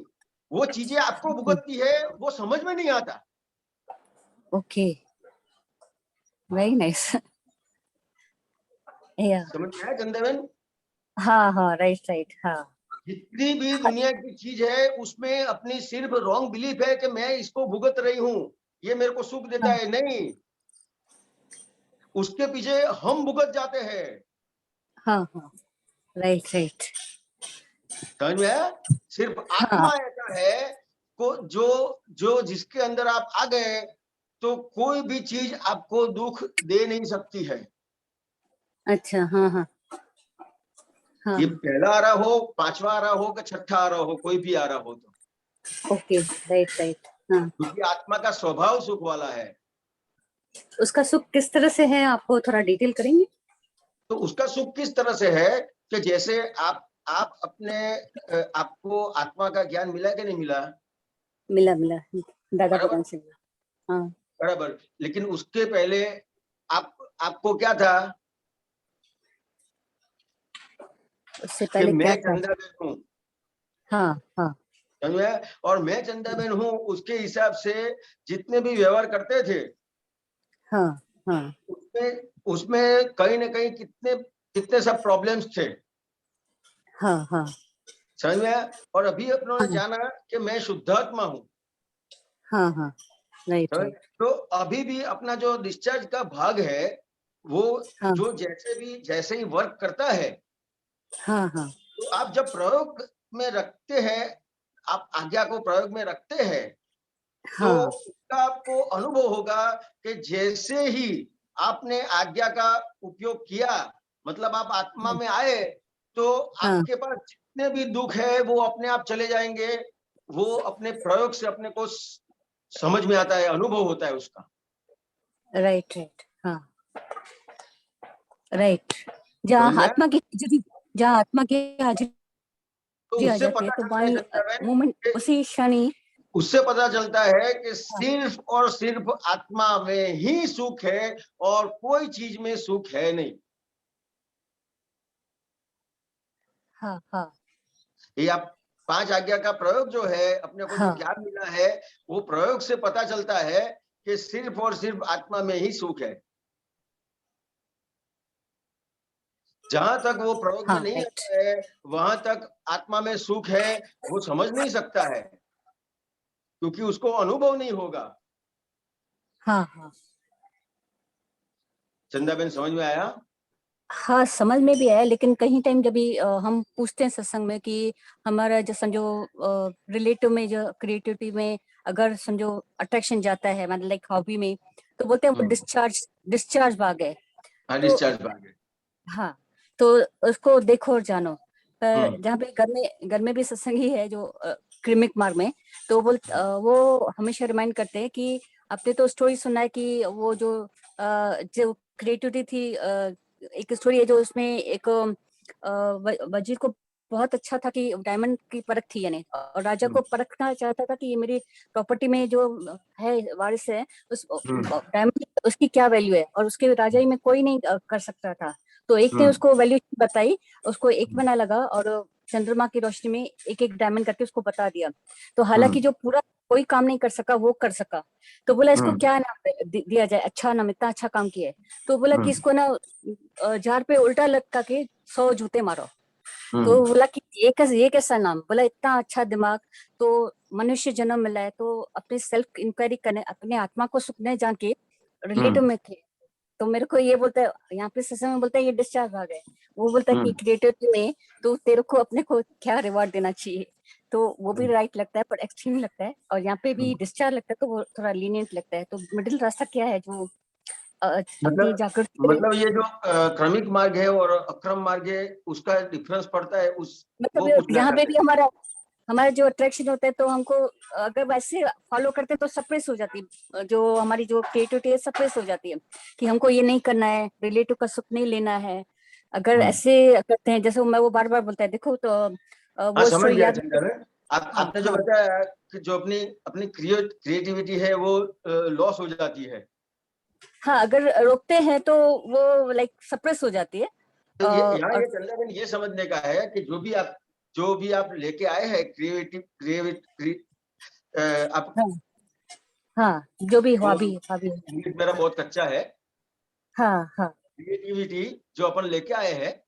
Speaker 2: वो चीजें आपको भुगतती है, वो समझ में नहीं आता।
Speaker 6: Okay, very nice. या
Speaker 2: समझ में आया चंदेवन?
Speaker 6: हाँ हाँ, राइट राइट। हाँ
Speaker 2: जितनी भी दुनिया की चीज है उसमें अपनी सिर्फ रॉन्ग बिलीफ है कि मैं इसको भुगत रही हूँ, ये मेरे को सुख देता है। नहीं, उसके पीछे हम भुगत जाते हैं।
Speaker 6: हाँ हाँ, राइट राइट।
Speaker 2: समझ में आया? सिर्फ आत्मा ऐसा है को जो जिसके अंदर आप आ गए तो कोई भी चीज आपको दुख दे नहीं सकती है।
Speaker 6: अच्छा। हाँ हाँ हाँ।
Speaker 2: ये पहला आ रहा हो, पांचवा आ रहा हो, कि छठा आ रहा हो, कोई भी आ रहा हो, तो
Speaker 6: ओके, राइट राइट। हाँ,
Speaker 2: क्योंकि आत्मा का स्वभाव सुख वाला है।
Speaker 6: उसका सुख किस तरह से है, आपको थोड़ा डिटेल करेंगे?
Speaker 2: तो उसका सुख किस तरह से है कि जैसे आप अपने आपको आत्मा का ज्ञान मिला कि नहीं मिला?
Speaker 6: मिला मिला, दादा भगवान से मिला। हाँ,
Speaker 2: बराबर। लेकिन उसके पहले आपको क्या था?
Speaker 6: उससे
Speaker 2: कि
Speaker 6: पहले क्या
Speaker 2: मैं
Speaker 6: था?
Speaker 2: चंदाबेन हूँ।
Speaker 6: हाँ हाँ
Speaker 2: समझे? और मैं चंदाबेन हूँ, उसके हिसाब से जितने भी व्यवहार करते थे
Speaker 6: हाँ हाँ
Speaker 2: उसमें कहीं ना कहीं कितने कितने सब प्रॉब्लम्स थे।
Speaker 6: हाँ हाँ
Speaker 2: समझ में आया? और अभी अपनों ने
Speaker 6: हाँ
Speaker 2: जाना कि मैं शुद्धात्मा हूँ।
Speaker 6: हाँ हाँ, राइट
Speaker 2: समझ?
Speaker 6: राइट।
Speaker 2: तो अभी भी अपना जो डिस्चार्ज का भाग है वो
Speaker 6: हाँ
Speaker 2: जो जैसे ही वर्क करता है,
Speaker 6: हाँ हाँ
Speaker 2: तो आप जब प्रयोग में रखते हैं, आप आज्ञा को प्रयोग में रखते हैं, तो
Speaker 6: हाँ
Speaker 2: उसका आपको अनुभव होगा कि जैसे ही आपने आज्ञा का उपयोग किया, मतलब आप आत्मा में आए, तो
Speaker 6: हाँ,
Speaker 2: आपके पास जितने भी दुख है वो अपने आप चले जाएंगे। वो अपने प्रयोग से अपने को समझ में आता है, अनुभव होता है उसका।
Speaker 6: Right right. हाँ राइट। जहाँ
Speaker 2: समझ में आया?
Speaker 6: आत्मा की हाजिरी, जहाँ आत्मा की हाजिरी
Speaker 2: तो
Speaker 6: आ
Speaker 2: उससे
Speaker 6: जाती है
Speaker 2: पता
Speaker 6: तो
Speaker 2: चलता है
Speaker 6: वही
Speaker 2: चंद्राबेन
Speaker 6: मोमेंट
Speaker 2: कि
Speaker 6: उसी क्षण ही।
Speaker 2: उससे पता चलता है कि
Speaker 6: हाँ
Speaker 2: सिर्फ और सिर्फ आत्मा में ही सुख है और कोई चीज में सुख है नहीं।
Speaker 6: हाँ हाँ
Speaker 2: ये आप 5 आज्ञा का प्रयोग जो है, अपने को जो
Speaker 6: हाँ
Speaker 2: ज्ञान मिला है, वो प्रयोग से पता चलता है कि सिर्फ और सिर्फ आत्मा में ही सुख है। जहां तक वो प्रयोग में
Speaker 6: हाँ
Speaker 2: नहीं
Speaker 6: राइट।
Speaker 2: आता है, वहां तक आत्मा में सुख है वो समझ नहीं सकता है, क्योंकि उसको अनुभव नहीं होगा।
Speaker 6: हाँ हाँ
Speaker 2: चंदाबेन, समझ में आया?
Speaker 6: हाँ समझ में भी है, लेकिन कहीं टाइम जब भी हम पूछते हैं सत्संग में कि हमारा जो समझो रिलेटिव में जो क्रिएटिविटी में अगर समझो अट्रैक्शन जाता है, मतलब लाइक हॉबी में, तो बोलते हैं वो डिस्चार्ज भाग है।
Speaker 2: हाँ,
Speaker 6: तो
Speaker 2: डिस्चार्ज भाग है।
Speaker 6: हाँ, तो उसको देखो और जानो। पर जहाँ पे घर में भी सत्संग ही है जो क्रिमिक मार्ग में, तो वो हमेशा रिमाइंड करते हैं कि आपने तो स्टोरी सुना है कि वो जो क्रिएटिविटी थी, एक स्टोरी है जो उसमें एक वजीर को बहुत अच्छा था कि डायमंड की परख थी, यानी, और राजा को परखना चाहता था कि ये मेरी प्रॉपर्टी में जो है वारिस है, उस डायमंड उसकी क्या वैल्यू है, और उसके राजा ही में कोई नहीं कर सकता था। तो एक ने उसको वैल्यू बताई, उसको एक महीना लगा और चंद्रमा की रोशनी में एक एक डायमंड करके उसको बता दिया। तो हालांकि जो पूरा कोई काम नहीं कर सका वो कर सका। तो बोला इसको क्या नाम दिया जाए, अच्छा नाम, इतना अच्छा काम किया है। तो बोला कि इसको ना जार पे उल्टा लटका के 100 जूते मारो। तो बोला कि ये कैसा नाम, बोला इतना अच्छा दिमाग, तो मनुष्य जन्म मिला है तो अपने सेल्फ इंक्वायरी करने, अपने आत्मा को सुखने जान के रिलेटिव में थे। तो मेरे को ये बोलता है, यहाँ पे सत्संग में बोलता है ये डिस्चार्ज भाग है। वो बोलता है कि क्रिएटिविटी में तो तेरे को अपने को क्या रिवॉर्ड देना चाहिए। तो वो भी राइट लगता है, पर एक्सट्रीम लगता है, और यहाँ पे भी डिस्चार्ज लगता है तो वो थोड़ा लीनियंट लगता है। तो मिडिल रास्ता क्या है जो अपनी जागृति
Speaker 2: मतलब ये जो क्रमिक मार्ग है और अक्रम मार्ग है, उसका डिफरेंस पड़ता है, उस वो
Speaker 6: मतलब
Speaker 2: पूछना
Speaker 6: यहाँ पे
Speaker 2: चाहते
Speaker 6: भी हमारा जो अट्रैक्शन होता है, तो हमको अगर वैसे फॉलो करते हैं तो सप्रेस हो जाती है, जो हमारी जो क्रिएटिविटी है सप्रेस हो जाती है कि हमको ये नहीं करना है, रिलेटिव का सुख नहीं लेना है। अगर ऐसे करते हैं, जैसे मैं वो बार बार बोलता है, देखो तो
Speaker 2: हाँ,
Speaker 6: वो
Speaker 2: समझ
Speaker 6: स्टोरी
Speaker 2: गया
Speaker 6: याद।
Speaker 2: चंदन।
Speaker 6: हाँ
Speaker 2: आपने जो
Speaker 6: हाँ
Speaker 2: बताया कि जो अपनी अपनी क्रिएटिविटी है वो लॉस हो जाती है,
Speaker 6: हाँ, अगर रोकते हैं तो वो लाइक सप्रेस हो जाती है।
Speaker 2: तो यहाँ
Speaker 6: और
Speaker 2: ये चंदन ये समझने का है कि जो भी आप लेके आए हैं आप,
Speaker 6: हाँ हाँ, जो भी हॉबी हॉबी।
Speaker 2: इंग्लिश मेरा बहुत कच्चा है,
Speaker 6: हाँ हाँ
Speaker 2: क्रिएटिविटी जो अपन लेके आए हैं,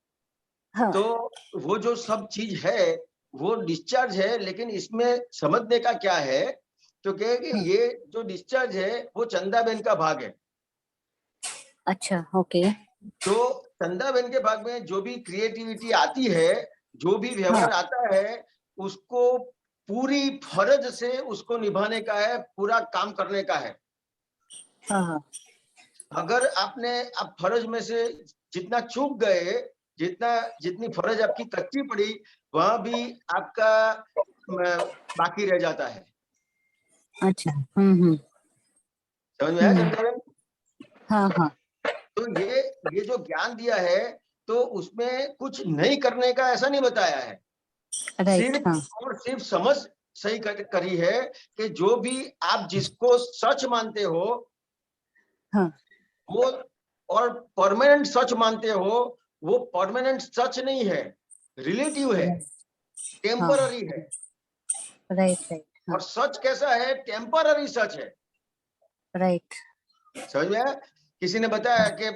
Speaker 6: हाँ
Speaker 2: तो वो जो सब चीज है वो डिस्चार्ज है, लेकिन इसमें समझने का क्या है, तो कहे कि
Speaker 6: हाँ,
Speaker 2: ये जो डिस्चार्ज है वो चंदाबेन का भाग है।
Speaker 6: अच्छा ओके।
Speaker 2: तो चंदाबेन के भाग में जो भी क्रिएटिविटी आती है, जो भी
Speaker 6: हाँ
Speaker 2: व्यवहार आता है, उसको पूरी फर्ज से उसको निभाने का है, पूरा काम करने का है।
Speaker 6: हाँ हाँ
Speaker 2: अगर आप फर्ज में से जितना चूक गए, जितनी फर्ज आपकी कच्ची पड़ी, वहां भी आपका बाकी रह जाता है।
Speaker 6: अच्छा
Speaker 2: समझ में आया चंद्रन?
Speaker 6: हाँ हाँ
Speaker 2: तो ये जो ज्ञान दिया है, तो उसमें कुछ नहीं करने का ऐसा नहीं बताया है,
Speaker 6: राइट।
Speaker 2: सिर्फ
Speaker 6: हाँ
Speaker 2: और सिर्फ समझ सही करी है कि जो भी आप जिसको सच मानते हो
Speaker 6: हाँ
Speaker 2: वो, और परमानेंट सच मानते हो, वो परमानेंट सच नहीं है, रिलेटिव है,
Speaker 6: हाँ
Speaker 2: टेम्पररी है।
Speaker 6: Right right. हाँ
Speaker 2: और सच कैसा है? टेम्पररी सच है।
Speaker 6: राइट।
Speaker 2: समझ में आया? किसी ने बताया कि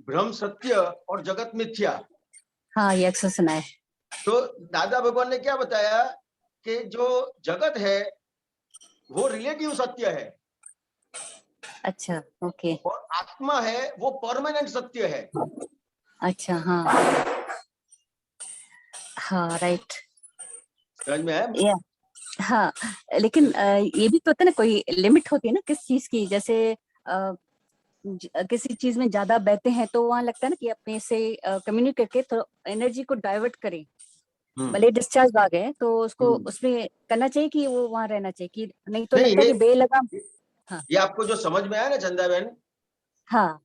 Speaker 2: ब्रह्म सत्य और जगत मिथ्या।
Speaker 6: हाँ, ये अक्सर सुना है।
Speaker 2: तो दादा भगवान ने क्या बताया कि जो जगत है वो रिलेटिव सत्य है,
Speaker 6: अच्छा ओके।
Speaker 2: और आत्मा है वो परमानेंट सत्य है।
Speaker 6: अच्छा हाँ हाँ राइट।
Speaker 2: समझ में आया?
Speaker 6: या हाँ, लेकिन ये भी तो होता है ना, कोई लिमिट होती है ना किस चीज की, जैसे किसी चीज में ज्यादा बहते हैं तो वहां लगता है ना कि अपने से कम्युनिकेट करके तो एनर्जी को डाइवर्ट करें। भले डिस्चार्ज भाग है तो उसको उसमें करना चाहिए कि वो वहां रहना चाहिए, कि नहीं तो
Speaker 2: नहीं,
Speaker 6: लगता है कि बेलगाम। हाँ
Speaker 2: ये आपको जो समझ में आया ना चंदा बहन,
Speaker 6: हाँ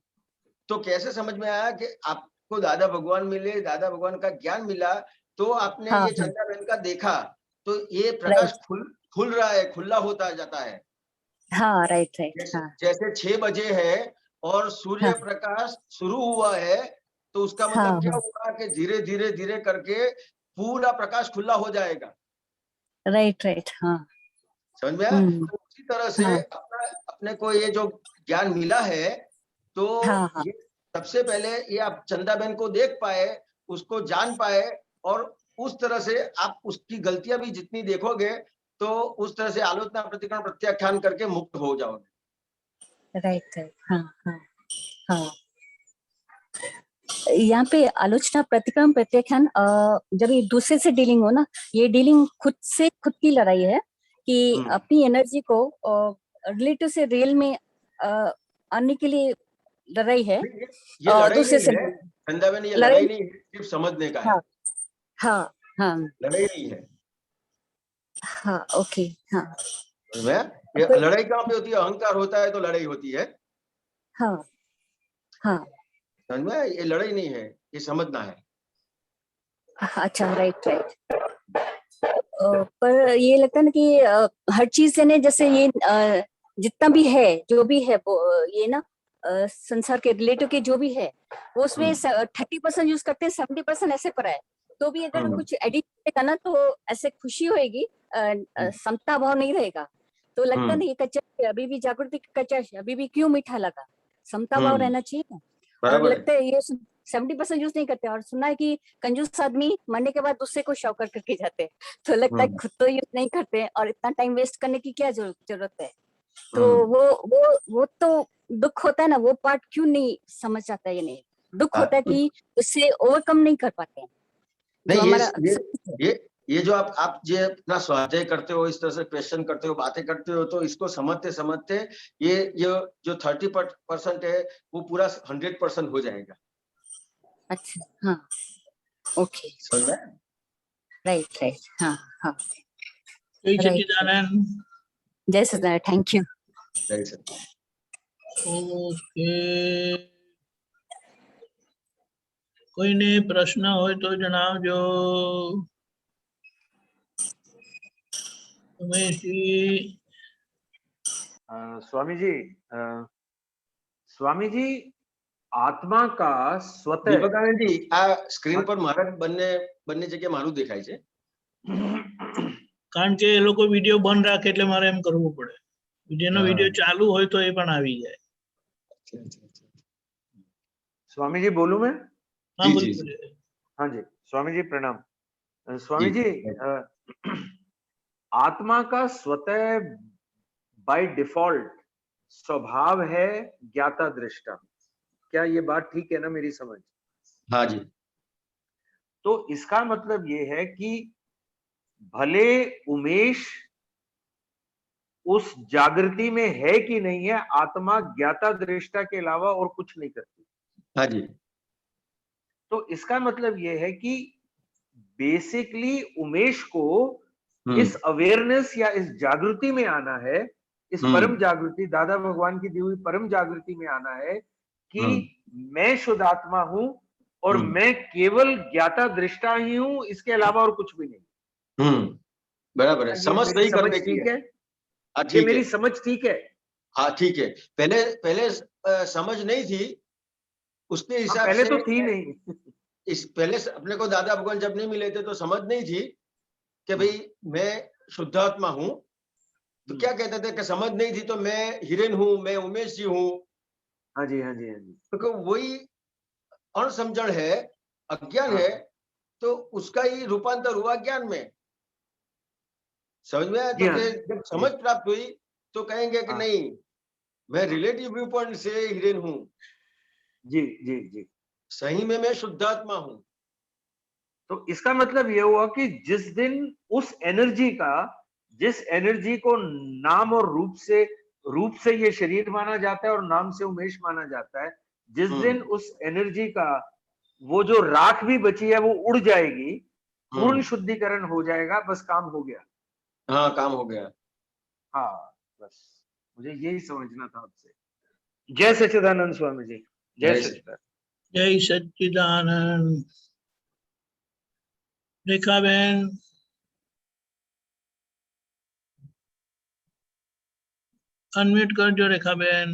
Speaker 2: तो कैसे समझ में आया कि आपको आपको दादा भगवान मिले, दादा भगवान का ज्ञान मिला, तो आपने
Speaker 6: हाँ,
Speaker 2: ये
Speaker 6: हाँ,
Speaker 2: चंदा बहन का देखा, तो ये प्रकाश खुल रहा है, खुला होता जाता है।
Speaker 6: हाँ, राइट,
Speaker 2: जैसे
Speaker 6: हाँ,
Speaker 2: जैसे 6 बजे है और सूर्य
Speaker 6: हाँ,
Speaker 2: प्रकाश शुरू हुआ है, तो उसका
Speaker 6: हाँ,
Speaker 2: मतलब क्या
Speaker 6: हाँ,
Speaker 2: हुआ कि धीरे धीरे धीरे करके पूरा प्रकाश खुला हो जाएगा।
Speaker 6: राइट, हाँ,
Speaker 2: समझ में आया?
Speaker 6: हम्म,
Speaker 2: तो उसी तरह से
Speaker 6: हाँ,
Speaker 2: अपने को ये जो ज्ञान मिला है, तो
Speaker 6: हाँ, हाँ,
Speaker 2: ये सबसे पहले ये आप चंदा बहन को देख पाए, उसको जान पाए, और उस तरह से आप उसकी गलतियां भी जितनी देखोगे, तो उस तरह से आलोचना प्रतिकरण प्रत्याख्यान करके मुक्त हो जाओगे।
Speaker 6: राइट, हाँ, हाँ, हाँ। यहाँ पे आलोचना प्रतिक्रम प्रत्याख्यान जब ये दूसरे से डीलिंग हो ना, ये डीलिंग खुद से खुद की लड़ाई है कि अपनी एनर्जी को रिलेटिव से रियल में आने के लिए लड़ाई है।
Speaker 2: ये लड़ाई
Speaker 6: दूसरे
Speaker 2: नहीं
Speaker 6: से
Speaker 2: है चंदा बहन, ये
Speaker 6: लड़ाई,
Speaker 2: लड़ाई नहीं है, सिर्फ समझने का है।
Speaker 6: हाँ, हाँ, हाँ,
Speaker 2: लड़ाई नहीं है।
Speaker 6: हाँ, ओके, हाँ,
Speaker 2: समझ में आया? ये लड़ाई कहाँ पे होती है? अहंकार होता है तो लड़ाई होती है।
Speaker 6: हाँ, हाँ,
Speaker 2: समझ में आया? ये लड़ाई नहीं है, ये समझना है।
Speaker 6: अच्छा, राइट, पर ये लगता है ना कि हर चीज से ने जैसे ये जितना भी है, जो भी है वो ये ना संसार के रिलेटिव के जो भी है, वो उसमें 30% यूज करते हैं, 70% ऐसे पर है। तो भी अगर कुछ एडिट करेगा ना, तो ऐसे खुशी होएगी, समता भाव नहीं रहेगा। तो लगता है ना ये कच्चा है, अभी भी जागृति कच्चा है, अभी भी क्यों मीठा लगा, समता भाव रहना चाहिए ना। और
Speaker 2: बराबर है।
Speaker 6: लगता है ये 70% यूज नहीं करते, और सुना है कि कंजूस आदमी मरने के बाद दूसरे को शौकर करके जाते हैं। तो लगता है खुद तो यूज नहीं करते, और इतना टाइम वेस्ट करने की क्या जरूरत है। तो वो तो दुख होता है ना, वो पार्ट क्यों नहीं समझ आता है, ये नहीं दुख होता है कि उससे ओवरकम नहीं कर पाते हैं। जो
Speaker 2: नहीं,
Speaker 6: हमारा
Speaker 2: ये जो आप जो अपना स्वाध्याय करते हो, इस तरह से क्वेश्चन करते हो, बातें करते हो, तो इसको समझते समझते ये जो 30% है वो पूरा 100% हो जाएगा।
Speaker 6: अच्छा, हाँ, ओके,
Speaker 2: समझ में?
Speaker 6: राइट, हाँ, हाँ,
Speaker 1: जय
Speaker 6: राइट,
Speaker 1: सच्चिदानंद।
Speaker 6: जय सच्चिदानंद, थैंक यू।
Speaker 2: जय सच्चिदानंद।
Speaker 1: ओके, કોઈને પ્રશ્ન હોય તો જણાવજો. ઉમેશજી,
Speaker 5: स्वामी जी आत्मा का स्वतः
Speaker 2: દીપકાનંદ जी, આ સ્ક્રીન પર મારા બંને જગ્યાએ મારું દેખાય છે.
Speaker 1: કારણ કે એ લોકો વિડીયો બંધ રાખે એટલે મારે એમ કરવું પડે. જેનો વિડીયો ચાલુ હોય તો એ પણ આવી જાય.
Speaker 5: स्वामी जी बोलूं मैं?
Speaker 1: हाँ,
Speaker 2: जी,
Speaker 1: बोलिए,
Speaker 2: जी,
Speaker 1: बोलिए.
Speaker 5: हाँ जी, स्वामी जी प्रणाम। स्वामी
Speaker 2: जी।
Speaker 5: जी आत्मा का स्वतः बाय डिफॉल्ट स्वभाव है ज्ञाता दृष्टा। क्या ये बात ठीक है ना, मेरी समझ?
Speaker 2: हाँ जी।
Speaker 5: तो इसका मतलब ये है कि भले उमेश उस जागृति में है कि नहीं है, आत्मा ज्ञाता दृष्टा के अलावा और कुछ नहीं करती।
Speaker 2: हाँ जी।
Speaker 5: तो इसका मतलब ये है कि बेसिकली उमेश को इस अवेयरनेस या इस जागृति में आना है, इस परम जागृति, दादा भगवान की दी हुई परम जागृति में आना है कि मैं शुद्ध आत्मा हूं और मैं केवल ज्ञाता दृष्टा ही हूं, इसके अलावा और कुछ भी नहीं।
Speaker 2: बराबर है, समझ सही करने की
Speaker 5: ठीक है?
Speaker 2: ठीक
Speaker 5: ये
Speaker 2: है,
Speaker 5: मेरी समझ ठीक है?
Speaker 2: हाँ ठीक है। पहले समझ नहीं थी, उसके हिसाब
Speaker 5: पहले
Speaker 2: से
Speaker 5: तो थी नहीं।
Speaker 2: पहले अपने को दादा भगवान जब नहीं मिले थे तो समझ नहीं थी कि भाई मैं शुद्धात्मा हूं। तो क्या कहते थे कि समझ नहीं थी तो मैं हिरेन हूं, मैं उमेश जी हूं।
Speaker 5: हाँ जी, हाँ जी, हाँ जी।
Speaker 2: तो वही अणसमझण है, अज्ञान है, तो उसका ही रूपांतर हुआ ज्ञान में। समझ में आया? तो जब समझ प्राप्त हुई तो कहेंगे कि नहीं, मैं रिलेटिव व्यू पॉइंट से हिरेन हूं।
Speaker 5: जी जी जी,
Speaker 2: सही में मैं शुद्धात्मा हूं।
Speaker 5: तो इसका मतलब ये हुआ कि जिस दिन उस एनर्जी का, जिस एनर्जी को नाम और रूप से ये शरीर माना जाता है और नाम से उमेश माना जाता है, जिस दिन उस एनर्जी का वो जो राख भी बची है वो उड़ जाएगी, पूर्ण शुद्धिकरण हो जाएगा, बस काम हो गया।
Speaker 2: हाँ, काम हो गया।
Speaker 5: हाँ, बस मुझे यही समझना था आपसे। जय सच्चिदानंद स्वामी जी, जय सच्चिदानंद।
Speaker 1: જય સચ્ચિદાનંદ. રેખાબેન, અનમ્યુટ કરજો રેખાબેન.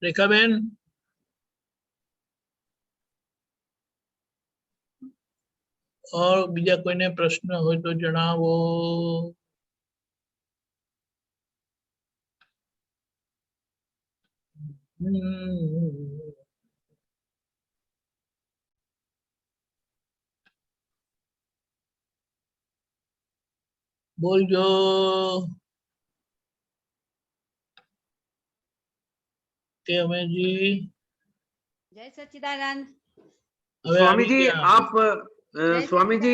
Speaker 1: રેખાબેન, और બીજા કોઈને પ્રશ્ન હોય તો જણાવો. બોલજો. કે અમે જી
Speaker 7: जय सच्चिदानंद।
Speaker 1: હવે
Speaker 5: स्वामी
Speaker 1: આવી
Speaker 5: जी
Speaker 1: ગયા.
Speaker 5: आप स्वामी जी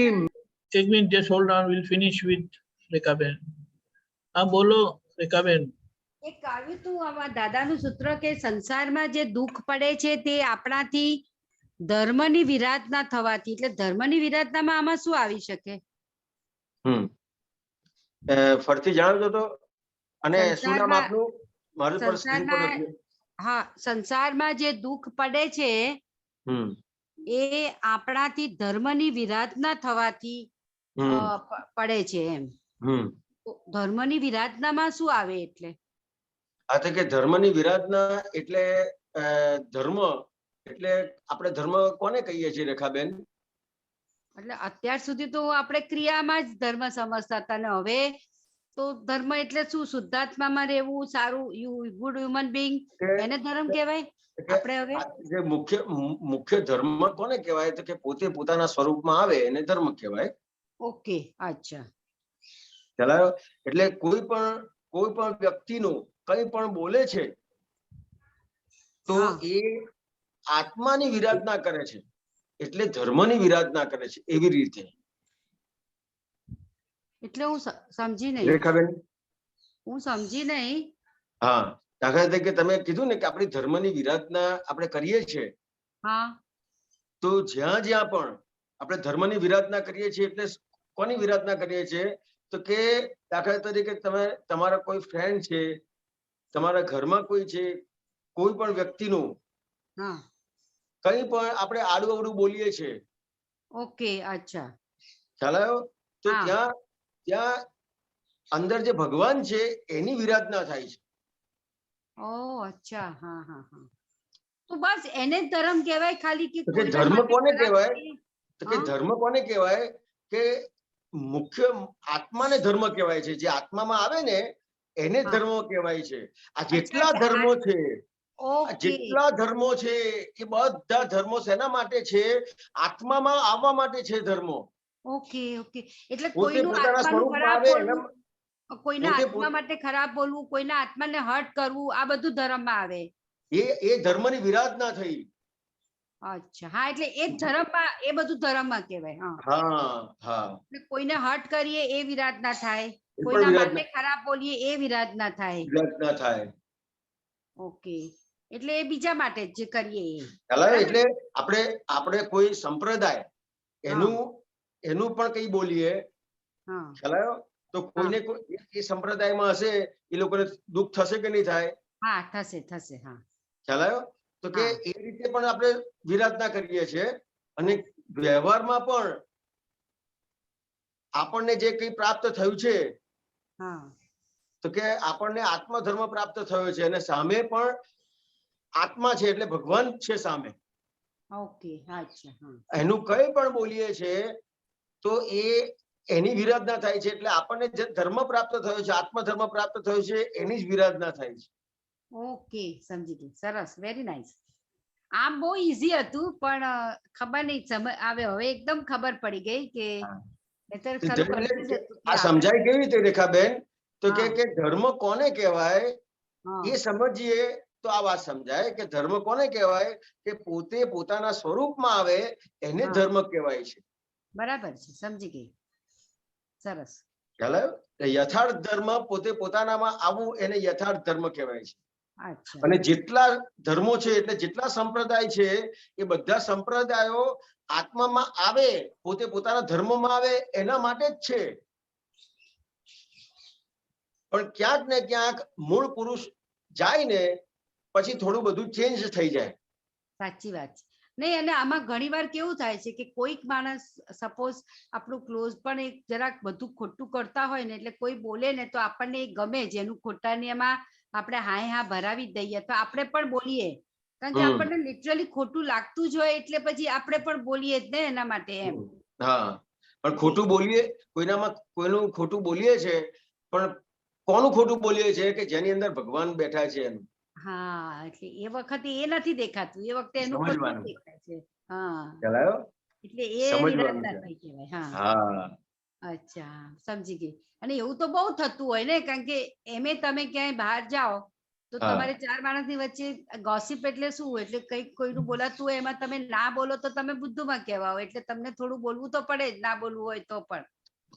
Speaker 1: એક minute, just hold on, we'll finish with Rekhaben. હા બોલો રેખાબેન.
Speaker 7: એક આવ્યું તું આમાં દાદાનું સૂત્ર કે સંસારમાં જે દુઃખ પડે છે તે આપણાથી ધર્મની વિરાધના થવાથી, એટલે ધર્મની વિરાધનામાં આમાં શું આવી શકે?
Speaker 2: ફરીથી જણાવજો તો. અને શું નામ
Speaker 7: સંસારમાં-
Speaker 2: આપનું? મારું પર સ્ક્રીન પર
Speaker 7: સંસારમાં-
Speaker 2: નથી.
Speaker 7: હા, સંસારમાં જે દુઃખ પડે છે
Speaker 2: હમ
Speaker 7: એ આપણાથી ધર્મની વિરાધના થવાથી
Speaker 2: હમ
Speaker 7: પડે છે એમ.
Speaker 2: હમ
Speaker 7: તો ધર્મની વિરાધનામાં શું આવે? એટલે
Speaker 2: આ તો કે ધર્મની વિરાધના એટલે ધર્મ એટલે આપણે ધર્મ કોને કહીએ છીએ રેખાબેન?
Speaker 7: એટલે અત્યાર સુધી તો આપણે ક્રિયામાં જ ધર્મ સમજતા હતા, ને હવે તો ધર્મ એટલે શું? શુદ્ધાત્મામાં રહેવું, સારું ગુડ હ્યુમન બીંગ,
Speaker 2: કે-
Speaker 7: એને ધર્મ કહેવાય
Speaker 2: કે
Speaker 7: આપણે હવે?
Speaker 2: આ જે મુખ્ય ધર્મ કોને કહેવાય? તો કે પોતે પોતાના સ્વરૂપમાં આવે એને ધર્મ કહેવાય.
Speaker 7: ઓકે, અચ્છા.
Speaker 2: ખ્યાલ આવ્યો? એટલે કોઈ પણ વ્યક્તિનું કંઈ પણ બોલે છે તો
Speaker 7: હા.
Speaker 2: એ આત્માની વિરાધના કરે છે, એટલે ધર્મની વિરાધના કરે છે. એવી રીતે
Speaker 7: એટલે હું સમજી નહીં.
Speaker 2: રેખાબેન.
Speaker 7: હું સમજી નહીં.
Speaker 2: હા, દાખલા તરીકે તમે કીધું ને કે આપણી ધર્મની વિરાધના આપણે કરીએ છીએ,
Speaker 7: હા,
Speaker 2: તો જ્યાં જ્યાં પણ આપણે ધર્મની વિરાધના કરીએ છીએ એટલે કોની વિરાધના કરીએ છીએ? તો કે દાખલા તરીકે તમે તમારા કોઈ ફ્રેન્ડ છે, તમારા ઘરમાં કોઈ છે, કોઈ પણ વ્યક્તિનું
Speaker 7: હા,
Speaker 2: કંઈ પણ આપણે આડું અવડું બોલીએ છીએ,
Speaker 7: ઓકે, અચ્છા.
Speaker 2: ખ્યાલ આવ્યો? તો
Speaker 7: હા.
Speaker 2: ત્યાં અંદર જે ભગવાન છે એની વિરાધના થાય છે.
Speaker 7: ઓ અચ્છા, હા હા હા. તો બસ એને જ ધર્મ કહેવાય ખાલી? કે
Speaker 2: તો કે
Speaker 7: કોઈના
Speaker 2: ધર્મ
Speaker 7: માટે
Speaker 2: કોને
Speaker 7: ખરાબ
Speaker 2: કહેવાય?
Speaker 7: કરીએ?
Speaker 2: તો કે
Speaker 7: હા.
Speaker 2: ધર્મ કોને કહેવાય? કે મુખ્ય આત્માને ધર્મ કહેવાય છે. જે આત્મામાં આવે ને એને
Speaker 7: હા.
Speaker 2: ધર્મ કહેવાય છે. આ
Speaker 7: અચ્છા,
Speaker 2: જેટલા
Speaker 7: એટલે
Speaker 2: ધર્મો છે, આ
Speaker 7: ઓકે,
Speaker 2: જેટલા ધર્મો છે એ બધા ધર્મો શેના માટે છે? આત્મામાં આવવા માટે છે ધર્મો.
Speaker 7: Okay, okay. એટલે
Speaker 2: પોતે
Speaker 7: કોઈનું
Speaker 2: પોતાના
Speaker 7: આત્માનું
Speaker 2: સ્વરૂપમાં
Speaker 7: ખરાબ
Speaker 2: આવે
Speaker 7: બોલવું, કોઈના
Speaker 2: પોતે
Speaker 7: આત્મા માટે ખરાબ બોલવું, કોઈના આત્માને હર્ટ કરવું, આ બધું ધર્મમાં આવે.
Speaker 2: એ ધર્મની વિરાધના થઈ.
Speaker 7: અચ્છા, હા, એટલે એ જ ધર્મમાં, એ બધું ધર્મમાં કહેવાય. હા,
Speaker 2: હા હા,
Speaker 7: એટલે કોઈને હર્ટ કરીએ એ વિરાધના થાય,
Speaker 2: એ પણ
Speaker 7: કોઈના માટે
Speaker 2: વિરાધના
Speaker 7: ખરાબ બોલીએ એ વિરાધના થાય.
Speaker 2: વિરાધના થાય.
Speaker 7: ઓકે, એટલે એ બીજા માટે જ જે કરીએ એ.
Speaker 2: ખ્યાલ આવે?
Speaker 7: બરાબર?
Speaker 2: એટલે આપણે કોઈ સંપ્રદાય એનું પણ કઈ બોલીએ,
Speaker 7: હા,
Speaker 2: ખ્યાલ આવ્યો? તો કોઈને એ સંપ્રદાયમાં હશે એ લોકોને દુઃખ થશે કે નહીં થાય?
Speaker 7: હા, થશે થશે. હા,
Speaker 2: ખ્યાલ આવ્યો? તો કે
Speaker 7: હા.
Speaker 2: એ રીતે પણ આપણે વિરાધના કરીએ છીએ. અને વ્યવહારમાં પણ આપણને જે કંઈ પ્રાપ્ત થયું છે,
Speaker 7: હા,
Speaker 2: તો કે આપણને આત્મધર્મ પ્રાપ્ત થયો છે અને સામે પણ આત્મા છે એટલે ભગવાન છે સામે.
Speaker 7: ઓકે, અચ્છા. હા,
Speaker 2: એનું કંઈ પણ બોલીએ છે તો એની વિરાધના થાય છે. એટલે આપણને જે ધર્મ પ્રાપ્ત થયો છે, આત્મધર્મ પ્રાપ્ત થયો છે, એની જ વિરાધના થાય છે.
Speaker 7: ઓકે, સમજી ગઈ. સરસ, વેરી નાઇસ. આમ બહુ ઈઝી હતું પણ ખબર નહીં સમજ આવે, હવે એકદમ ખબર પડી ગઈ કે નહીંતર ખરું confuse હતું કે
Speaker 2: આ સમજાય કેવી રીતે રેખાબેન? તો કે
Speaker 7: હા.
Speaker 2: ધર્મ કોને કહેવાય
Speaker 7: હા,
Speaker 2: એ સમજીએ તો આ વાત સમજાય કે ધર્મ કોને કહેવાય? કે પોતે પોતાના સ્વરૂપમાં આવે એને
Speaker 7: હા.
Speaker 2: ધર્મ કહેવાય છે.
Speaker 7: બરાબર છે, સમજી ગઈ. સરસ.
Speaker 2: ખ્યાલ આવ્યો? યથાર્થ ધર્મ પોતે પોતાનામાં આવવું એને યથાર્થ ધર્મ કહેવાય છે.
Speaker 7: અચ્છા
Speaker 2: અને જેટલા ધર્મો છે એટલે જેટલા સંપ્રદાય છે એ બધા સંપ્રદાયો આત્મામાં આવે, પોતે પોતાના ધર્મમાં આવે એના માટે જ છે. પણ ક્યાંક ને ક્યાંક મૂળ પુરુષ જાય ને પછી થોડું બધું ચેન્જ થઈ જાય.
Speaker 7: સાચી વાત છે. નહીં, અને આમાં ઘણી વાર કેવું થાય છે કે કોઈક માણસ સપોઝ આપણું ક્લોઝ પણ એક જરાક બધું ખોટું કરતા હોય ને, એટલે કોઈ બોલે ને તો આપણને એ ગમે, જેનું ખોટાની એમાં આપણે હાય હા ભરાવી જ દઈએ તો આપણે પણ બોલીએ, કારણ કે આપણને લિટરલી ખોટું લાગતું જ હોય એટલે પછી આપણે પણ બોલીએ જ ને એના માટે એમ.
Speaker 2: હા, પણ ખોટું બોલીએ, કોઈનું ખોટું બોલીએ છે, પણ કોનું ખોટું બોલીએ છે કે જેની અંદર ભગવાન બેઠા છે એનું.
Speaker 7: હા, એટલે એ વખતે એ નથી દેખાતું, એ વખતે એનું ખોટું
Speaker 2: સમજવાનું.
Speaker 7: દેખાય છે. હા,
Speaker 2: ખ્યાલ આવ્યો?
Speaker 7: એટલે એ
Speaker 2: સમજવાનું
Speaker 7: નિરંતર
Speaker 2: છે.
Speaker 7: થઈ કહેવાય. હા,
Speaker 2: હા,
Speaker 7: અચ્છા, સમજી ગઈ. અને એવું તો બહુ થતું હોય ને, કારણ કે એમે તમે ક્યાંય બહાર જાઓ તો
Speaker 2: હા.
Speaker 7: તમારે ચાર માણસની વચ્ચે ગોસિપ એટલે શું, એટલે કંઈક કોઈનું બોલાતું હોય એમાં તમે ના બોલો તો તમે બુદ્ધુમાં કહેવા હોય, એટલે તમને થોડું બોલવું તો પડે જ, ના બોલવું હોય તો પણ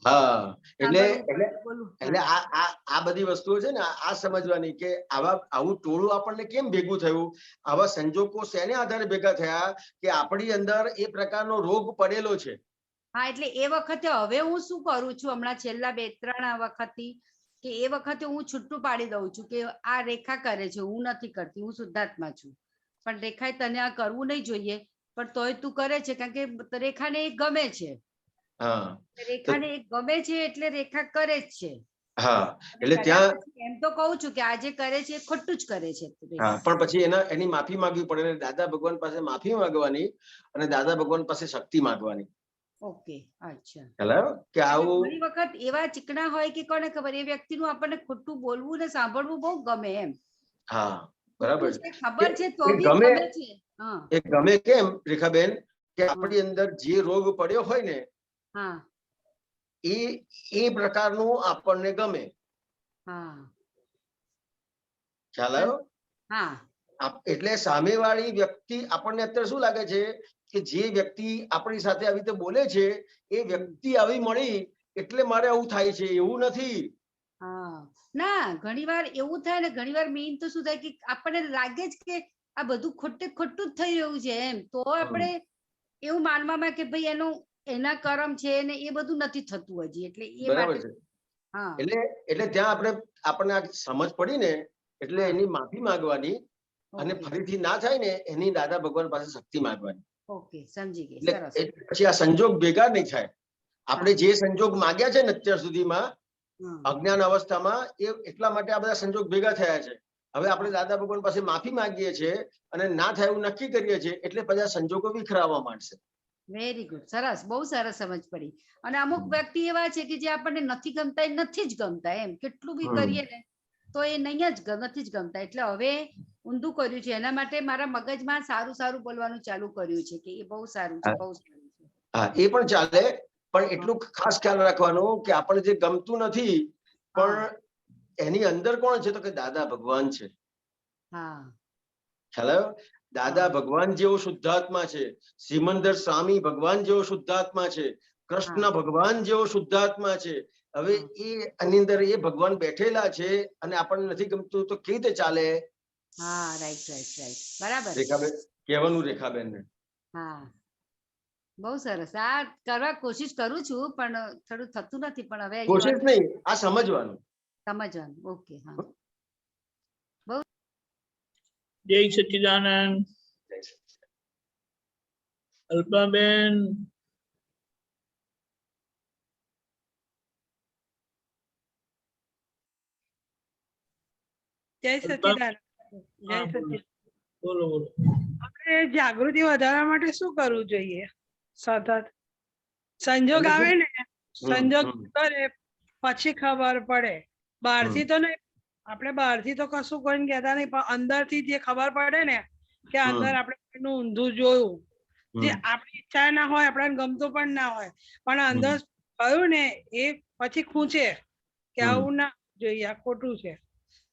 Speaker 2: હા, એટલે
Speaker 7: સાંભળવું
Speaker 2: એટલે
Speaker 7: પડે, બોલવું.
Speaker 2: એટલે
Speaker 7: હા,
Speaker 2: આ બધી વસ્તુઓ છે ને આ સમજવાની કે આવું ટોળું આપણને કેમ ભેગું થયું, આવા સંજોગો શેને આધારે ભેગા થયા કે આપણી અંદર એ પ્રકારનો રોગ પડેલો છે.
Speaker 7: હા, એટલે એ વખતે હવે હું શું કરું છું, હમણાં છેલ્લા 2-3 વખતથી, કે એ વખતે હું છૂટું પાડી દઉં છું કે આ રેખા કરે છે, હું નથી કરતી, હું શુદ્ધાત્મા છું, પણ રેખાએ તને આ કરવું નહીં જોઈએ, પણ તોય તું કરે છે કારણ કે રેખાને એ ગમે છે.
Speaker 2: હા,
Speaker 7: રેખાને એ ગમે છે એટલે રેખા કરે જ છે.
Speaker 2: હા,
Speaker 7: અને
Speaker 2: એટલે
Speaker 7: કદાચ
Speaker 2: ત્યાં
Speaker 7: પછી એમ તો કહું છું કે આ જે કરે છે એ ખોટું જ કરે છે રેખા.
Speaker 2: હા, પણ પછી એની માફી માંગવી પડે અને દાદા ભગવાન પાસે માફી માંગવાની અને દાદા ભગવાન પાસે શક્તિ માંગવાની.
Speaker 7: ઓકે, અચ્છા.
Speaker 2: ખ્યાલ આવ્યો કે આવું
Speaker 7: ઘણી વખત એવા ચીકણા હોય કે કોને ખબર, એ વ્યક્તિનું આપણને ખોટું બોલવું ને સાંભળવું બહુ ગમે એમ.
Speaker 2: હા, બરાબર
Speaker 7: ખોટું
Speaker 2: છે.
Speaker 7: છે, ખબર છે તો
Speaker 2: એ
Speaker 7: બી
Speaker 2: ગમે
Speaker 7: ગમે છે. હા,
Speaker 2: એ ગમે કેમ રેખાબેન કે આપણી અંદર જે રોગ પડ્યો હોય ને
Speaker 7: હા,
Speaker 2: એ પ્રકારનું આપણને ગમે.
Speaker 7: હા,
Speaker 2: ખ્યાલ આવ્યો?
Speaker 7: હા,
Speaker 2: એટલે સામેવાળી વ્યક્તિ આપણને અત્યારે શું લાગે છે કે જે વ્યક્તિ આપણી સાથે આવી રીતે બોલે છે એ વ્યક્તિ આવી મળી એટલે મારે આવું થાય છે, એવું નથી.
Speaker 7: હા. ના, ઘણી વાર એવું થાય ને, ઘણી વાર મેઇન તો શું થાય કે આપણને લાગે જ કે આ બધું ખોટું જ થઈ રહ્યું છે એમ, તો આપણે એવું માનવામાં કે ભાઈ એના કર્મ છે ને એ બધું નથી થતું હજી, એટલે એ
Speaker 2: બરાબર
Speaker 7: માટે.
Speaker 2: છે.
Speaker 7: હા,
Speaker 2: એટલે ત્યાં આપણને આ સમજ પડી ને એટલે
Speaker 7: હા.
Speaker 2: એની માફી માંગવાની અને
Speaker 7: ઓકે,
Speaker 2: ફરીથી ના થાય ને એની દાદા ભગવાન પાસે શક્તિ માંગવાની.
Speaker 7: ઓકે, સમજી ગઈ.
Speaker 2: એટલે
Speaker 7: સરસ.
Speaker 2: પછી આ સંજોગ ભેગા નહીં થાય. આપણે
Speaker 7: હા.
Speaker 2: જે સંજોગ માંગ્યા છે ને અત્યાર સુધીમાં
Speaker 7: હા,
Speaker 2: અજ્ઞાન અવસ્થામાં એ એટલા માટે આ બધા સંજોગ ભેગા થયા છે. હવે આપણે દાદા ભગવાન પાસે માફી માંગીએ છીએ અને ના થાય એવું નક્કી કરીએ છીએ એટલે બધા સંજોગો વિખરાવા માંડશે.
Speaker 7: વેરી ગુડ, સરસ, બહુ સરસ સમજ પડી. અને અમુક વ્યક્તિ એવા છે કે જે આપણને નથી ગમતા, એ નથી જ ગમતા એમ, કેટલું બી કરીએ ને તો એ નહીં જ નથી જ ગમતા. એટલે હવે ઊંધું કર્યું છે, એના માટે મારા મગજમાં સારું સારું બોલવાનું ચાલુ કર્યું છે કે એ બહુ સારું છે, બહુ સારું છે.
Speaker 2: હા, એ પણ ચાલે, પણ એટલું ખાસ ખ્યાલ રાખવાનું કે આપણને જે ગમતું નથી
Speaker 7: હા,
Speaker 2: પણ એની અંદર કોણ છે તો કે દાદા ભગવાન છે.
Speaker 7: હા,
Speaker 2: ખ્યાલ આવ્યો? દાદા ભગવાન જેવો શુદ્ધાત્મા છે, સિમંદર સ્વામી ભગવાન જેવો શુદ્ધાત્મા છે, કૃષ્ણ ભગવાન જેવો શુદ્ધાત્મા છે. હવે એ આની અંદર એ ભગવાન બેઠેલા છે અને આપણને નથી ગમતું તો કેવી રીતે ચાલે?
Speaker 7: હા, રાઈટ, રાઈટ, રાઈટ, બરાબર.
Speaker 2: રેખાબેન કહેવાનું રેખાબેન ને.
Speaker 7: હા, બહુ સરસ. આ કરવા કોશિશ કરું છું પણ થોડું થતું નથી, પણ હવે
Speaker 2: કોશિશ નહીં, આ સમજવાનું.
Speaker 7: સમજવાનું. ઓકે, હા.
Speaker 1: જય સચ્ચિદાનંદ. અલ્પાબેન.
Speaker 8: જય સચ્ચિદાનંદ. જય
Speaker 1: હા, બોલો.
Speaker 8: સચ્ચિદાનંદ.
Speaker 1: બોલો બોલો.
Speaker 8: આપણે જાગૃતિ વધારવા માટે શું કરવું જોઈએ? સતત સંજોગ આવે ને, સંજોગ કરે પછી ખબર પડે. બહારથી તો નહીં, આપણે બહારથી તો કશું કોઈને કહેતા નહીં, પણ અંદરથી જે ખબર પડે ને કે અંદર આપણે કોઈનું ઊંધું જોયું, જે આપણી ઈચ્છા ના હોય, આપણને ગમતું પણ ના હોય, પણ અંદર થયું ને એ પછી ખૂંચે કે આવું ના જોઈએ, આ ખોટું છે,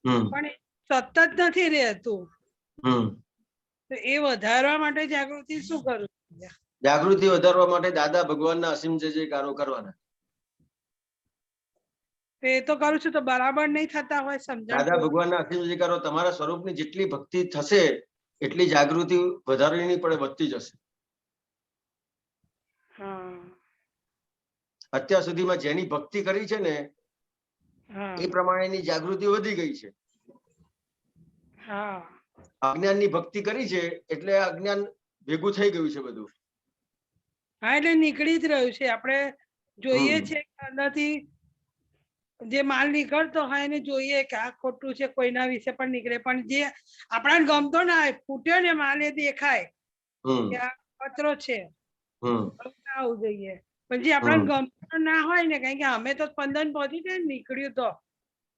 Speaker 8: પણ સતત નથી રહેતું. તો એ વધારવા માટે જાગૃતિ શું કરવું?
Speaker 2: જાગૃતિ વધારવા માટે દાદા ભગવાનના અસીમ જય જયકારો કરવાના.
Speaker 8: એ તો કરું છું તો બરાબર નહીં થતા હોય સમજણ
Speaker 2: દાદા ભગવાનના આશીર્વાદ કરો. તમારા સ્વરૂપની જેટલી ભક્તિ થશે એટલી જાગૃતિ વધારવી નહીં પડે, વધતી જશે.
Speaker 8: હા
Speaker 2: અત્યાર સુધીમાં જેની ભક્તિ કરી છે ને
Speaker 8: હા
Speaker 2: એ પ્રમાણેની જાગૃતિ વધી ગઈ છે.
Speaker 8: હા
Speaker 2: અજ્ઞાનની ભક્તિ કરી છે એટલે અજ્ઞાન ભેગું થઈ ગયું છે બધું.
Speaker 8: હા એટલે નીકળી જ રહ્યું છે. આપણે જોઈએ છે કે અંદરથી જે માલ નીકળતો હોય એને જોઈએ કે આ ખોટું છે, કોઈના વિશે પણ નીકળે, પણ જે આપણાને ગમતો ના હોય, ફૂટ્યો ને માલ એ દેખાય
Speaker 2: હમ
Speaker 8: કે આ કચરો છે,
Speaker 2: હમ
Speaker 8: આવું ના આવવું જોઈએ. પણ જે આપણને ગમતો ના હોય ને, કારણ કે અમે તો સ્પંદન પહોંચી જાય નીકળ્યું તો,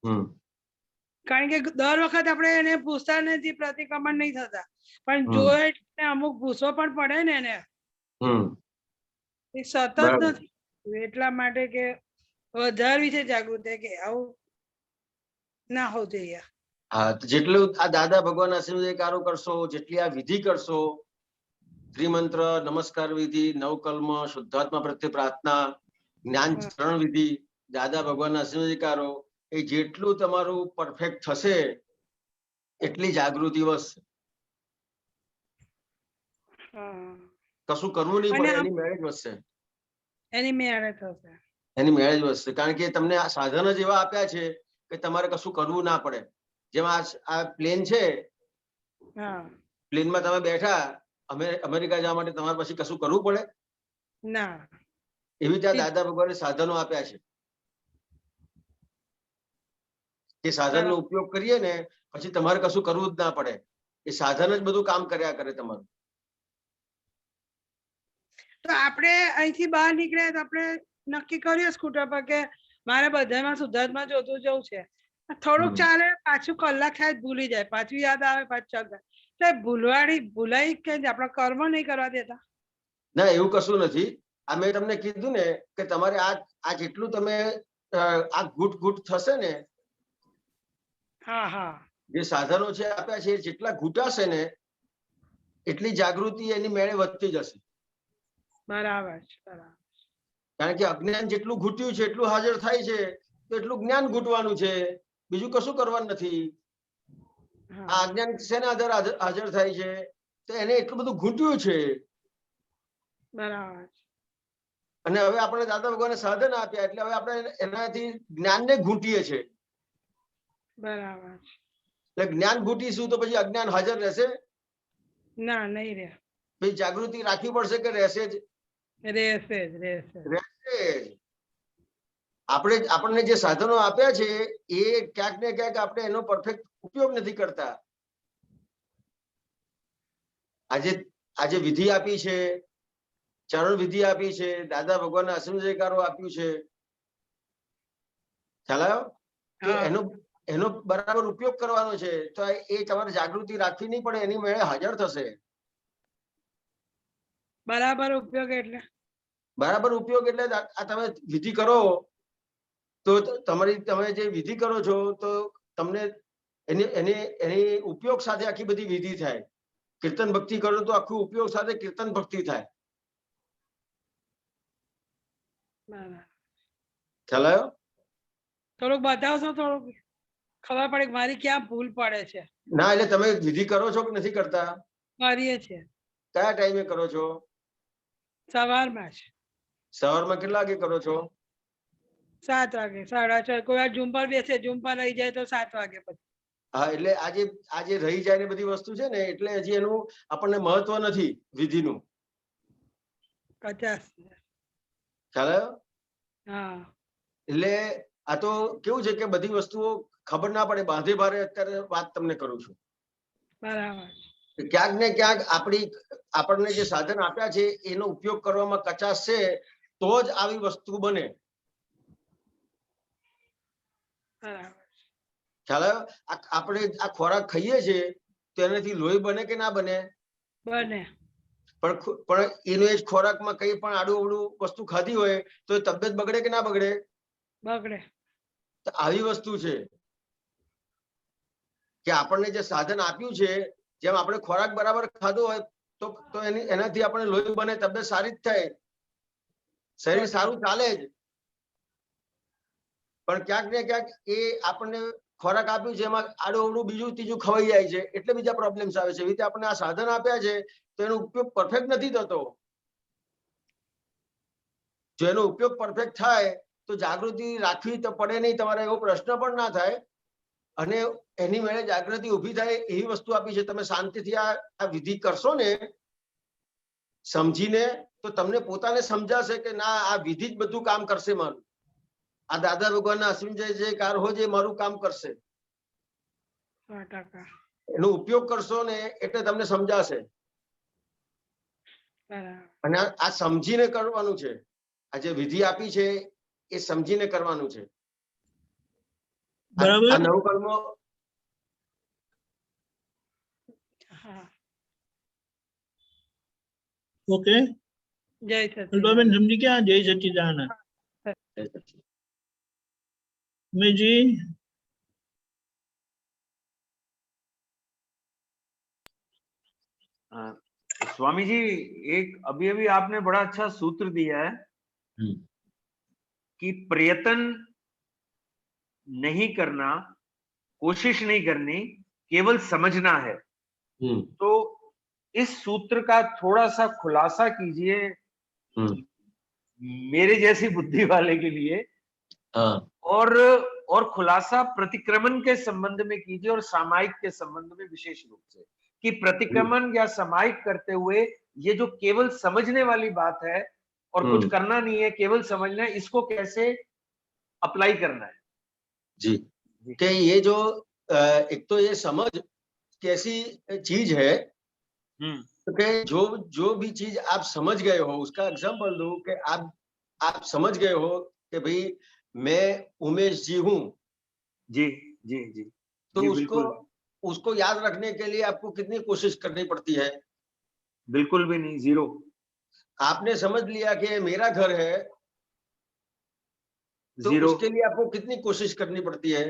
Speaker 2: હમ
Speaker 8: કારણ કે દર વખત આપણે એને પૂછતા નથી, પ્રતિક્રમણ નહીં થતા, પણ
Speaker 2: હમ.
Speaker 8: જો એટલે અમુક ભૂસો પણ પડે ને એને,
Speaker 2: હમ
Speaker 8: એ સતત
Speaker 2: બરાબર.
Speaker 8: નથી. એટલા માટે કે વધારવી છે જાગૃતિ કે આવું ના હોવું જોઈએ.
Speaker 2: હા, તો જેટલું આ દાદા ભગવાન આશીર્વાદ કરશો, જેટલી આ વિધિ કરશો, ત્રિમંત્ર, નમસ્કાર વિધિ, નવકલ્મ, શુદ્ધાત્મા પ્રત્યે પ્રાર્થના, જ્ઞાન ચરણ વિધિ, દાદા ભગવાન આશીર્વાદ એ જેટલું તમારું પરફેક્ટ થશે એટલી જાગૃતિ વધશે.
Speaker 8: હા
Speaker 2: કશું કરવું નહીં
Speaker 8: અને
Speaker 2: પડે,
Speaker 8: આમ
Speaker 2: એની મેળે જ વધશે.
Speaker 8: એની મેળે થશે.
Speaker 2: એની મેળે જ વધશે, કારણ કે તમને આ સાધન જ એવા આપ્યા છે કે તમારે કશું કરવું ના પડે. જેમ આ પ્લેન છે,
Speaker 8: હા
Speaker 2: પ્લેનમાં તમે બેઠા, અમેરિકા જવા માટે તમારે પછી કશું કરવું પડે?
Speaker 8: ના.
Speaker 2: એવી રીતે દાદા ભગવાને સાધનો આપ્યા છે. એ સાધનનો ઉપયોગ કરીએ ને પછી તમારે કશું કરવું જ ના પડે. એ સાધન જ બધું કામ કર્યા કરે તમારું.
Speaker 8: તો આપણે અહીંથી બહાર નીકળ્યા તો આપણે નક્કી કરીએ સ્કૂટર પર કે મારે બધામાં શુદ્ધાત્મા જોતું જવું છે. થોડુંક ચાલે, પાછું કલાક થાય ભૂલી જાય, પાછું યાદ આવે, પાછું ચાલતા. તો ભૂલાઈ કે આપણા કર્મ નહીં કરવા દેતા?
Speaker 2: ના, એવું કશું નથી. આ મેં તમને કીધું ને કે તમારે આ જેટલું તમે આ ઘૂંટ થશે ને,
Speaker 8: હા હા,
Speaker 2: જે સાધનો છે આપ્યા છે જેટલા ઘૂંટાશે ને એટલી જાગૃતિ એની મેળે વધતી જશે.
Speaker 8: બરાબર છે, બરાબર.
Speaker 2: કારણ કે અજ્ઞાન જેટલું ઘૂંટ્યું છે એટલું હાજર થાય છે, તો એટલું જ્ઞાન ઘૂંટવાનું છે, બીજું કશું કરવાનું નથી. આ અજ્ઞાન શેના આધારે હાજર થાય છે? તો એને એટલું બધું ઘૂંટ્યું છે.
Speaker 8: બરાબર.
Speaker 2: અને હવે આપણે દાદા ભગવાને સાધન આપ્યા એટલે હવે આપણે એનાથી જ્ઞાનને ઘૂંટીએ છીએ.
Speaker 8: બરાબર.
Speaker 2: એટલે જ્ઞાન ઘૂંટીશું તો પછી અજ્ઞાન હાજર રહેશે?
Speaker 8: ના, નહીં રહે.
Speaker 2: પછી જાગૃતિ રાખવી પડશે કે રહેશે જ?
Speaker 8: રહેશે જ, રહેશે.
Speaker 2: રહેશે જ. આપણને જે સાધનો આપ્યા છે એ ક્યાંક ને ક્યાંક આપણે એનો પરફેક્ટ ઉપયોગ નથી કરતા. આજે વિધિ આપી છે, ચરણ વિધિ આપી છે, દાદા ભગવાનના આશીર્વાદકારો આપ્યું છે, ખ્યાલ આવ્યો? તો એનો બરાબર ઉપયોગ કરવાનો છે. તો એ તમારે જાગૃતિ રાખવી નહીં પડે, એની મેળે હાજર થશે.
Speaker 8: બરાબર ઉપયોગ એટલે?
Speaker 2: બરાબર ઉપયોગ એટલે આ તમે વિધિ કરો તો તમે જે વિધિ કરો છો તો તમને એની ઉપયોગ સાથે આખી બધી વિધિ થાય. કીર્તન ભક્તિ કરો તો આખું ઉપયોગ સાથે કીર્તન ભક્તિ થાય. ખ્યાલ આવ્યો?
Speaker 8: થોડુંક બતાવશો, થોડુંક ખબર પડે કે મારી ક્યાં ભૂલ પડે છે.
Speaker 2: ના, એટલે તમે વિધિ કરો છો કે નથી કરતા?
Speaker 8: કરીએ છીએ.
Speaker 2: કયા ટાઈમે કરો છો?
Speaker 8: સવારમાં જ.
Speaker 2: સવારમાં કેટલા વાગે કરો છો?
Speaker 8: 7 વાગે, 6:30. કોઈ વાર ઝૂમ પર બેસે, ઝૂમ પર રહી જાય તો 7 વાગે પછી.
Speaker 2: હા, એટલે આજે રહી જાય ને બધી વસ્તુ છે ને, એટલે હજી એનું આપણને મહત્વ નથી વિધિનું.
Speaker 8: 50.
Speaker 2: ખ્યાલ આવ્યો?
Speaker 8: હા.
Speaker 2: એટલે આ તો કેવું છે કે બધી વસ્તુઓ ખબર ના પડે, બાંધે ભારે અત્યારે વાત તમને કરું છું.
Speaker 8: બરાબર.
Speaker 2: ક્યાંક ને ક્યાંક આપણને જે સાધન આપ્યા છે એનો ઉપયોગ કરવામાં કચાશ છે તો જ આવી વસ્તુ બને. ખ્યાલ આવ્યો? આપણે આ ખોરાક ખાઈએ છીએ તો એનાથી લોહી બને કે ના બને?
Speaker 8: બને.
Speaker 2: પણ એનો જ ખોરાકમાં કઈ પણ આડું અવડું વસ્તુ ખાધી હોય તો તબિયત બગડે કે ના બગડે?
Speaker 8: બગડે.
Speaker 2: તો આવી વસ્તુ છે કે આપણને જે સાધન આપ્યું છે, જેમ આપણે ખોરાક બરાબર ખાધો હોય તો એનાથી આપણે લોહી બને, તબિયત સારી જ થાય, શરીર સારું ચાલે જ. પણ ક્યાંક ને ક્યાંક એ આપણને ખોરાક આપ્યું છે એમાં આડું અવડું બીજું ત્રીજું ખવાઈ જાય છે એટલે બીજા પ્રોબ્લેમ્સ આવે છે. એવી રીતે આપણને આ સાધન આપ્યા છે તો એનો ઉપયોગ પરફેક્ટ નથી થતો. જો એનો ઉપયોગ પરફેક્ટ થાય તો જાગૃતિ રાખવી તો પડે નહીં, તમારે એવો પ્રશ્ન પણ ના થાય અને એની મેળે જાગૃતિ ઊભી થાય એવી વસ્તુ આપી છે. તમે શાંતિથી આ વિધિ કરશો ને સમજીને તો તમને પોતાને સમજાશે કે ના આ વિધિ જ બધું કામ કરશે મારું. આ દાદા ભગવાનના અશ્વિન જય જયકાર હો જે મારું કામ કરશે.
Speaker 8: 100%.
Speaker 2: એનો ઉપયોગ કરશો ને એટલે તમને સમજાશે.
Speaker 8: બરાબર.
Speaker 2: અને આ સમજીને કરવાનું છે. આ જે વિધિ આપી છે એ સમજીને કરવાનું છે.
Speaker 1: બરાબર.
Speaker 2: આ નવકર્મો
Speaker 8: હા,
Speaker 1: ઓકે,
Speaker 8: જય
Speaker 1: કલ્પાબેન
Speaker 8: સચિદાનંદ.
Speaker 1: સમજી ગયા? જય સચ્ચિદાનંદ. ઉમેશજી,
Speaker 5: स्वामी जी, एक अभी अभी आपने बड़ा अच्छा सूत्र दिया है कि प्रयत्न नहीं करना, कोशिश नहीं करनी, केवल समझना है। तो इस सूत्र का थोड़ा सा खुलासा कीजिए मेरे जैसी बुद्धि वाले के लिए। और खुलासा प्रतिक्रमण के संबंध में कीजिए और सामायिक के संबंध में विशेष रूप से, कि प्रतिक्रमण या सामायिक करते हुए ये जो केवल समझने वाली बात है और कुछ करना नहीं है, केवल समझना है, इसको कैसे अप्लाई करना है?
Speaker 2: जी, कि ये जो एक तो ये समझ कैसी चीज है तो कि जो भी चीज आप समझ गए हो, उसका एग्जांपल दूं कि आप समझ गए हो कि भाई मैं उमेश जी हूं,
Speaker 5: जी जी जी,
Speaker 2: तो
Speaker 5: जी,
Speaker 2: उसको याद रखने के लिए आपको कितनी कोशिश करनी पड़ती है?
Speaker 5: बिल्कुल भी नहीं, जीरो।
Speaker 2: आपने समझ लिया कि ये मेरा घर है तो
Speaker 5: जीरो।
Speaker 2: उसके लिए आपको कितनी कोशिश करनी पड़ती है?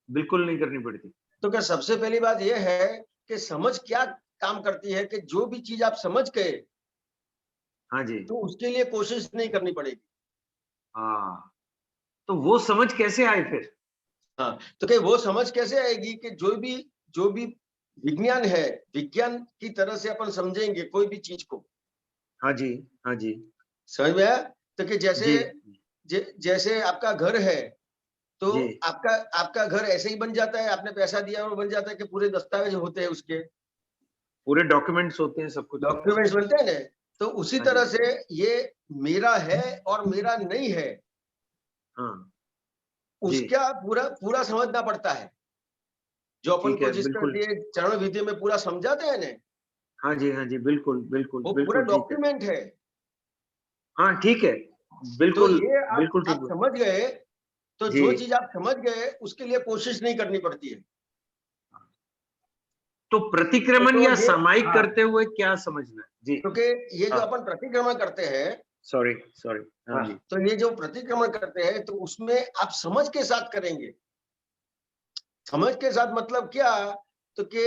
Speaker 5: बिल्कुल नहीं करनी पड़ती।
Speaker 2: तो क्या सबसे पहली बात यह है कि समझ क्या काम करती है कि जो भी चीज आप समझ गए,
Speaker 5: हाँ जी,
Speaker 2: तो उसके लिए कोशिश नहीं करनी पड़ेगी।
Speaker 5: हाँ, तो वो समझ कैसे आए फिर?
Speaker 2: हाँ, तो क्या वो समझ कैसे आएगी कि जो भी विज्ञान है, विज्ञान की तरह से अपन समझेंगे कोई भी चीज को।
Speaker 5: हाँ जी, हाँ जी,
Speaker 2: समझ में आया? तो कि जैसे आपका घर है तो
Speaker 5: जी।
Speaker 2: आपका घर ऐसे ही बन जाता है, आपने पैसा दिया और बन जाता है कि पूरे दस्तावेज होते हैं, उसके
Speaker 5: पूरे डॉक्यूमेंट्स होते हैं, सब कुछ
Speaker 2: डॉक्यूमेंट्स बनते हैं ना। तो उसी
Speaker 5: हाँ
Speaker 2: तरह
Speaker 5: जी।
Speaker 2: से ये मेरा है और मेरा नहीं है,
Speaker 5: हाँ,
Speaker 2: उसका पूरा समझना पड़ता है। जो अपन
Speaker 5: ठीक
Speaker 2: को
Speaker 5: है,
Speaker 2: जिस तरह
Speaker 5: बिल्कुल।
Speaker 2: से चरण विधि में पूरा समझाते हैं ना,
Speaker 5: हाँ जी, हाँ जी, बिल्कुल बिल्कुल
Speaker 2: वो पूरा
Speaker 5: बिल्कुल, ठीक है।
Speaker 2: डॉक्यूमेंट है।
Speaker 5: हाँ, ठीक है,
Speaker 2: तो
Speaker 5: बिल्कुल
Speaker 2: ये
Speaker 5: बिल्कुल
Speaker 2: आप
Speaker 5: ठीक है।
Speaker 2: समझ गए तो
Speaker 5: जी।
Speaker 2: जो चीज आप समझ गए उसके लिए कोशिश नहीं करनी पड़ती है।
Speaker 5: तो प्रतिक्रमण
Speaker 2: तो
Speaker 5: या
Speaker 2: ये-
Speaker 5: सामायिक
Speaker 2: हाँ।
Speaker 5: करते हुए क्या समझना है? जी,
Speaker 2: क्योंकि ये जो
Speaker 5: हाँ।
Speaker 2: अपन प्रतिक्रमण करते हैं,
Speaker 5: सॉरी सॉरी, हाँ जी,
Speaker 2: तो ये जो प्रतिक्रमण करते हैं तो उसमें आप समझ के साथ करेंगे। समझ के साथ मतलब क्या? तो कि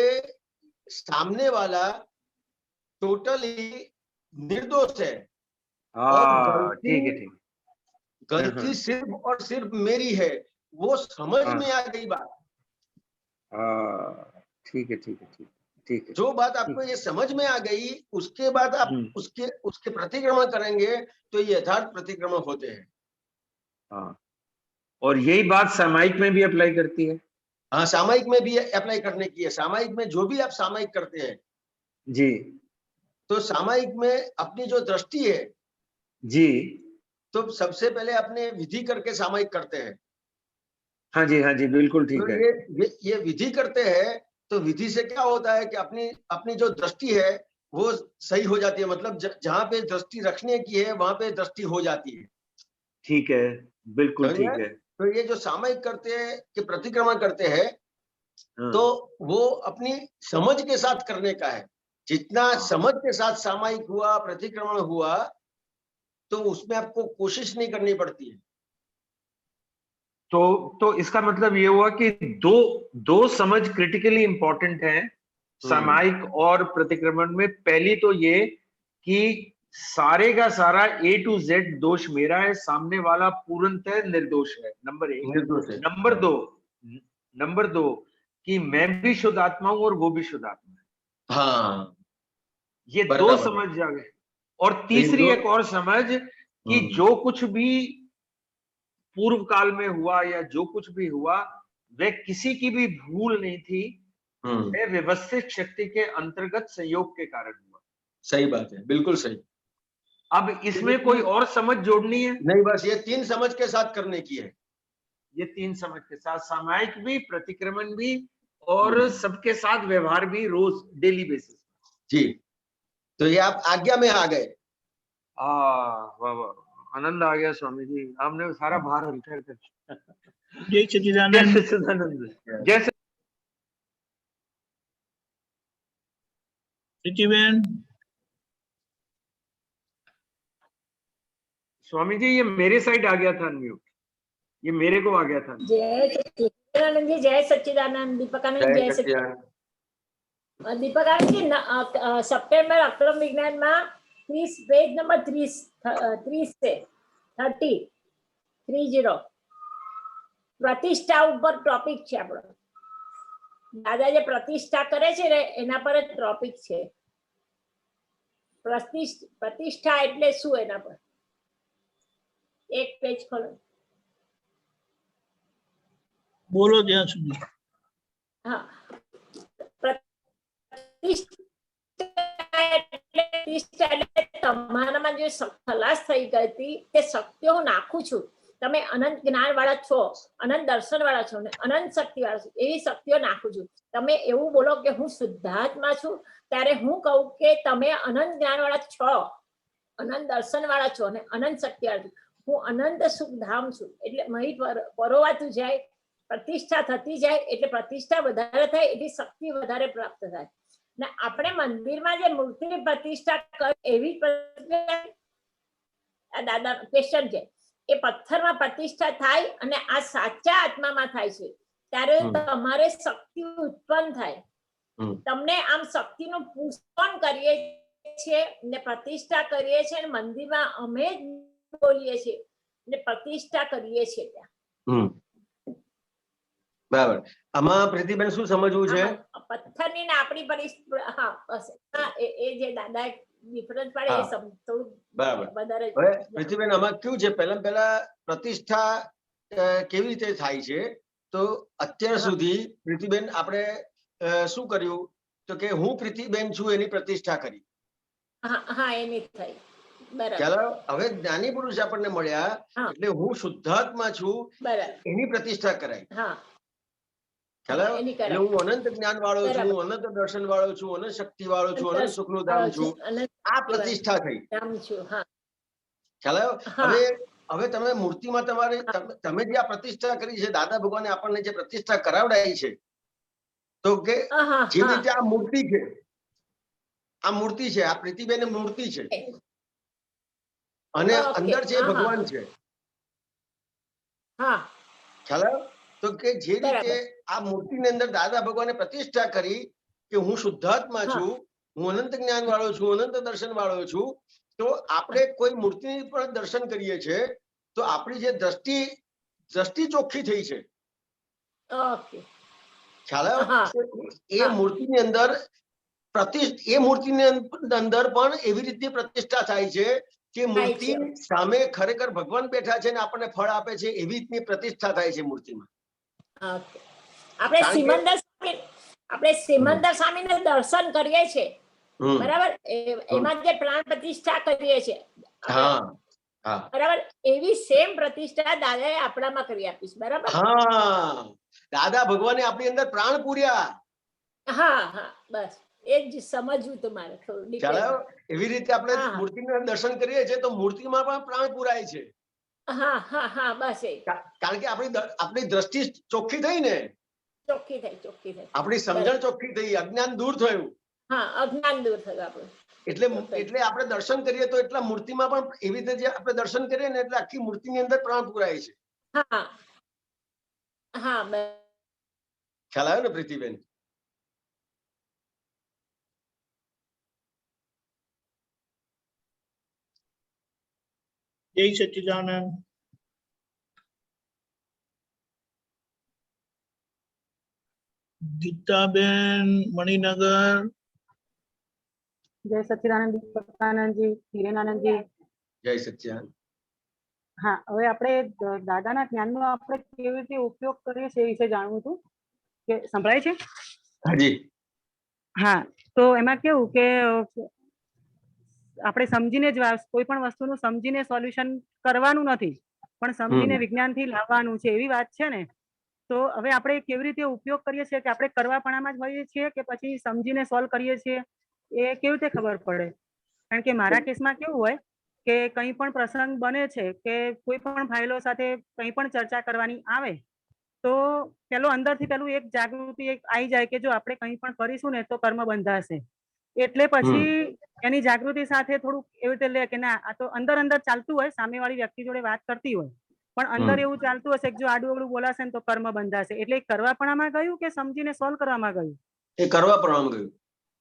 Speaker 2: सामने वाला टोटली निर्दोष है और
Speaker 5: हाँ, ठीक है, ठीक है।
Speaker 2: गलती सिर्फ और सिर्फ मेरी है, वो समझ
Speaker 5: हाँ।
Speaker 2: में आ गई बात।
Speaker 5: हाँ, ठीक है, ठीक है, ठीक है, ठीक है।
Speaker 2: जो बात आपको ये समझ में आ गई, उसके बाद आप उसके प्रतिक्रमण करेंगे तो ये यथार्थ प्रतिक्रमण होते हैं।
Speaker 5: हाँ, और यही बात सामायिक में भी अप्लाई करती है।
Speaker 2: हाँ, सामायिक में भी अप्लाई करने की है। सामायिक में जो भी आप सामायिक करते हैं,
Speaker 5: जी
Speaker 2: तो सामायिक में अपनी जो दृष्टि है,
Speaker 5: जी,
Speaker 2: तो सबसे पहले अपने विधि करके सामायिक करते हैं।
Speaker 5: हाँ जी, हाँ जी, बिल्कुल ठीक
Speaker 2: तो
Speaker 5: है।
Speaker 2: ये विधि करते हैं तो विधि से क्या होता है कि अपनी जो दृष्टि है वो सही हो जाती है। मतलब जहां पे दृष्टि रखने की है वहां पे दृष्टि हो जाती है।
Speaker 5: ठीक है, बिल्कुल
Speaker 2: समझ
Speaker 5: ठीक
Speaker 2: में?
Speaker 5: है।
Speaker 2: तो ये जो सामायिक करते हैं कि प्रतिक्रमण करते हैं,
Speaker 5: हाँ,
Speaker 2: तो वो अपनी समझ के साथ करने का है। जितना
Speaker 5: हाँ।
Speaker 2: समझ के साथ सामायिक हुआ, प्रतिक्रमण हुआ, तो उसमें आपको कोशिश नहीं करनी पड़ती है।
Speaker 5: तो इसका मतलब ये हुआ कि दो समझ क्रिटिकली इंपॉर्टेंट है सामायिक और प्रतिक्रमण में। पहली तो ये कि सारे का सारा A to Z दोष मेरा है, सामने वाला पूर्णतः निर्दोष है, नंबर 1।
Speaker 2: निर्दोष है।
Speaker 5: नंबर दो कि मैं भी शुद्ध आत्मा हूं और वो भी शुद्ध आत्मा है।
Speaker 2: हाँ,
Speaker 5: ये दो
Speaker 2: बराबर।
Speaker 5: समझ आ गए। और तीसरी
Speaker 2: दो-
Speaker 5: एक और समझ कि जो कुछ भी पूर्व काल में हुआ या जो कुछ भी हुआ, वह किसी की भी भूल नहीं थी, वह व्यवस्थित शक्ति के अंतर्गत संयोग के कारण हुआ।
Speaker 2: सही बात है, बिल्कुल सही।
Speaker 5: अब इसमें कोई और समझ जोड़नी है?
Speaker 2: नहीं, बस ये 3 समझ के साथ करने की है।
Speaker 5: ये 3 समझ के साथ, सामायिक भी, प्रतिक्रमण भी और सबके साथ व्यवहार भी, रोज डेली बेसिस।
Speaker 2: जी, तो ये आप आज्ञा में आ गए।
Speaker 5: वाह वाह, आनंद आ गया स्वामी जी, आपने सारा भार हल्का कर दिया।
Speaker 1: जय सच्चिदानंद।
Speaker 5: जय सच्चिदानंद। जय
Speaker 1: प्रीतिबेन,
Speaker 5: स्वामी जी, ये मेरे साइड आ गया था अनम्यूट, ये मेरे को आ गया था।
Speaker 9: जय सच्चिदानंद जी, जय सच्चिदानंद। दीपकानंद जय सच्चिदानंद। दीपकानंद जी, સપ્ટેમ્બર અક્રમ વિજ્ઞાનમાં 30 પેજ નંબર 30 છે 30 પ્રતિષ્ઠા ઉપર ટોપિક છે આપણો. દાદા જે પ્રતિષ્ઠા કરે છે ને એના પર જ ટોપિક છે. પ્રતિષ્ઠા એટલે શું એના પર એક પેજ ખોલો.
Speaker 1: બોલો ત્યાં સુધી.
Speaker 9: હા, પ્રતિષ્ઠા એટલે તમારામાં જે ખલાસ થઈ ગઈ હતી તે શક્તિઓ હું નાખું છું. તમે અનંત જ્ઞાન વાળા છો, અનંત દર્શન વાળા છો ને અનંત શક્તિ વાળા છો, એવી શક્તિઓ નાખું છું. તમે એવું બોલો કે હું શુદ્ધાત્મા છું, ત્યારે હું કહું કે તમે અનંત જ્ઞાન વાળા છો, અનંત દર્શન વાળા છો ને અનંત શક્તિ વાળા છો. હું અનંત સુખ ધામ છું. એટલે મહી પરોવાતું જાય, પ્રતિષ્ઠા થતી જાય, એટલે પ્રતિષ્ઠા વધારે થાય એટલે શક્તિ વધારે પ્રાપ્ત થાય. ને આપણે મંદિરમાં જે મૂર્તિની પ્રતિષ્ઠા કરે એવી દાદા ક્વેશ્ચન છે, એ પથ્થરમાં પ્રતિષ્ઠા થાય અને આ સાચા આત્મામાં થાય છે ત્યારે તમારે શક્તિ ઉત્પન્ન થાય. તમને આમ શક્તિનું પુષ્પન કરીએ છીએ ને પ્રતિષ્ઠા કરીએ છીએ, મંદિરમાં અમે જ બોલીએ છીએ ને પ્રતિષ્ઠા કરીએ છીએ ત્યાં.
Speaker 2: બરાબર. આમાં પ્રીતિબેન શું સમજવું છે?
Speaker 9: પથ્થરની ને આપણી હા, બસ એ જે દાદા ડિફરન્સ પાડે એ થોડું
Speaker 2: બરાબર.
Speaker 9: વધારે.
Speaker 2: હવે પ્રીતિબેન, આમાં કેવું છે, પહેલા પ્રતિષ્ઠા કેવી રીતે થાય છે? તો અત્યાર સુધી પ્રીતિબેન આપણે શું કર્યું તો કે હું પ્રીતિબેન છું એની પ્રતિષ્ઠા કરી.
Speaker 9: હા, એની થઈ.
Speaker 2: ચાલો, હવે જ્ઞાની પુરુષ આપણને મળ્યા એટલે હું શુદ્ધાત્મા છું એની પ્રતિષ્ઠા કરાઈ. એટલે હું અનંત જ્ઞાન વાળો છું, અનંત દર્શન વાળો છું, અનંત શક્તિ વાળો છું, અનંત સુખનું ધામ છું. આ પ્રતિષ્ઠા થઈ. ખ્યાલ આવ્યો? હવે તમે મૂર્તિમાં તમે જે આ પ્રતિષ્ઠા કરી છે, દાદા ભગવાને આપણને જે પ્રતિષ્ઠા કરાવડાવી છે, તો કે જે રીતે આ મૂર્તિ છે, આ મૂર્તિ છે, આ પ્રીતિબેન મૂર્તિ છે અને અંદર જે ભગવાન છે. ખ્યાલ આવ્યો? તો કે જે રીતે આ મૂર્તિની અંદર દાદા ભગવાને પ્રતિષ્ઠા કરી કે હું શુદ્ધાત્મા છું, હું અનંત જ્ઞાન વાળો છું, અનંત દર્શન વાળો છું, તો આપણે કોઈ મૂર્તિની પણ દર્શન કરીએ છીએ તો આપણી જે દ્રષ્ટિ ચોખ્ખી થઈ છે. ખ્યાલ આવ્યો? એ મૂર્તિની અંદર પણ એવી રીતે પ્રતિષ્ઠા થાય છે કે મૂર્તિ સામે ખરેખર ભગવાન બેઠા છે ને આપણને ફળ આપે છે, એવી રીતની પ્રતિષ્ઠા થાય છે મૂર્તિમાં.
Speaker 9: આપણે સિમંદર સ્વામીને દર્શન કરીએ છીએ, બરાબર? એમાં જે પ્રાણ પ્રતિષ્ઠા કરીએ છીએ, બરાબર, એવી સેમ પ્રતિષ્ઠા દાદાએ આપણામાં કરી આપી છે. બરાબર?
Speaker 2: હા, દાદા ભગવાને આપણી અંદર પ્રાણ પૂર્યા.
Speaker 9: હા, બસ એ જ સમજવું તમારે થોડું.
Speaker 2: એવી રીતે આપણે મૂર્તિના દર્શન કરીએ છીએ તો મૂર્તિમાં પણ પ્રાણ પૂરાય છે.
Speaker 9: હા, બસ એ
Speaker 2: કારણ કે આપણી દ્રષ્ટિ ચોખ્ખી થઈ ને,
Speaker 9: ચોખ્ખી થઈ.
Speaker 2: આપણી સમજણ ચોખ્ખી થઈ, અજ્ઞાન દૂર થયું.
Speaker 9: હા, અજ્ઞાન દૂર થયું આપણું.
Speaker 2: એટલે આપણે દર્શન કરીએ તો એટલા મૂર્તિમાં પણ એવી રીતે જે આપણે દર્શન કરીએ ને એટલે આખી મૂર્તિની અંદર પ્રાણ પૂરાય છે.
Speaker 9: હા,
Speaker 2: ખ્યાલ આવ્યો ને પ્રીતિબેન?
Speaker 1: જય સચ્ચિદાનંદ. ગીતાબેન મણિનગર.
Speaker 10: જય સચ્ચિદાનંદ દીપકાનંદજી, હિરેનાનંદજી.
Speaker 2: જય સચ્ચિદાનંદ.
Speaker 10: હા, હવે આપણે દાદાના જ્ઞાનનો આપણે કેવી રીતે ઉપયોગ કરીએ છીએ એ વિશે જાણવું હતું. કે સંભળાય છે?
Speaker 2: હાજી.
Speaker 10: હા, તો એમાં કેવું કે આપણે સમજીને જ કોઈ પણ વસ્તુનું સમજીને સોલ્યુશન કરવાનું નથી, પણ સમજીને વિજ્ઞાનથી લાવવાનું છે, એવી વાત છે ને. તો હવે આપણે કેવી રીતે ઉપયોગ કરીએ છીએ, કે આપણે કરવાપણામાં જ હોઈએ છીએ કે પછી સમજીને સોલ્વ કરીએ છીએ, એ કેવી રીતે ખબર પડે? કારણ કે મારા કેસમાં કેવું હોય કે કંઈ પણ પ્રસંગ બને છે કે કોઈ પણ ફાઇલો સાથે કંઈ પણ ચર્ચા કરવાની આવે તો પેલું અંદરથી પેલું એક જાગૃતિ એક આવી જાય કે જો આપણે કંઈ પણ કરીશું ને તો કર્મ બંધાશે. એટલે પછી એની જાગૃતિ સાથે થોડુંક એવી રીતે લે કે ના, આ તો અંદર અંદર ચાલતું હોય, સામેવાળી વ્યક્તિ જોડે વાત કરતી હોય પણ અંદર એવું ચાલતું હશે કે જો આડું અવળું બોલાશે ને તો કર્મ બંધાશે. એટલે કરવાપણામાં ગયું કે સમજીને સોલ્વ કરવામાં ગયું?
Speaker 2: એ કરવાપણામાં ગયું.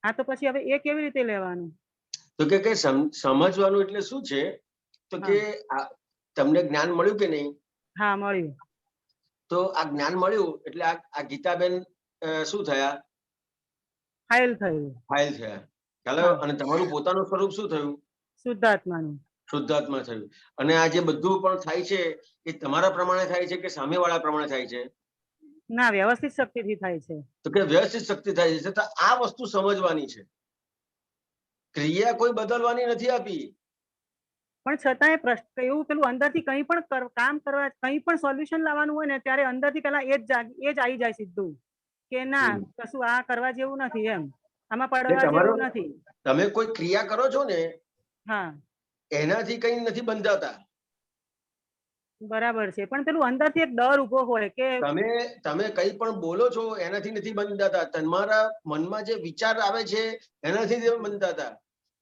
Speaker 10: હા, તો પછી હવે એ કેવી રીતે લેવાનું?
Speaker 2: તો કે સમજવાનું એટલે શું છે? તો કે તમને જ્ઞાન મળ્યું કે નહીં?
Speaker 10: હા, મળ્યું.
Speaker 2: તો આ જ્ઞાન મળ્યું એટલે આ ગીતાબેન શું થયા?
Speaker 10: ફાઇલ થયું.
Speaker 2: ફાઇલ થયા. ખ્યાલ? અને તમારું પોતાનું સ્વરૂપ શું થયું?
Speaker 10: શુદ્ધાત્માનું.
Speaker 2: શુદ્ધાત્મા થયું. અને આ જે બધું પણ થાય છે એ તમારા પ્રમાણે થાય છે કે સામેવાળા પ્રમાણે થાય છે?
Speaker 10: ના, વ્યવસ્થિત શક્તિથી થાય છે.
Speaker 2: તો કે વ્યવસ્થિત શક્તિ થાય છે. તો આ વસ્તુ સમજવાની છે. ક્રિયા કોઈ બદલવાની નથી આપી.
Speaker 10: પણ છતાંય પ્રશ્ન એવું પેલું અંદરથી કંઈ પણ કામ કરવા, કંઈ પણ સોલ્યુશન લાવવાનું હોય ને ત્યારે અંદરથી પેલા એ જ આવી જાય સીધું કે ના, કશું આ કરવા જેવું નથી, એમ આમાં પડવા જેવું નથી.
Speaker 2: તમે કોઈ ક્રિયા કરો છો ને,
Speaker 10: હા,
Speaker 2: એનાથી કઈ નથી બંધાતા.
Speaker 10: બરાબર છે. પણ પેલું અંદરથી એક ડર ઉભો હોય કે
Speaker 2: તમે કઈ પણ બોલો છો એનાથી નથી બંધાતા. તમારા મનમાં જે વિચાર આવે છે એનાથી બંધાતા.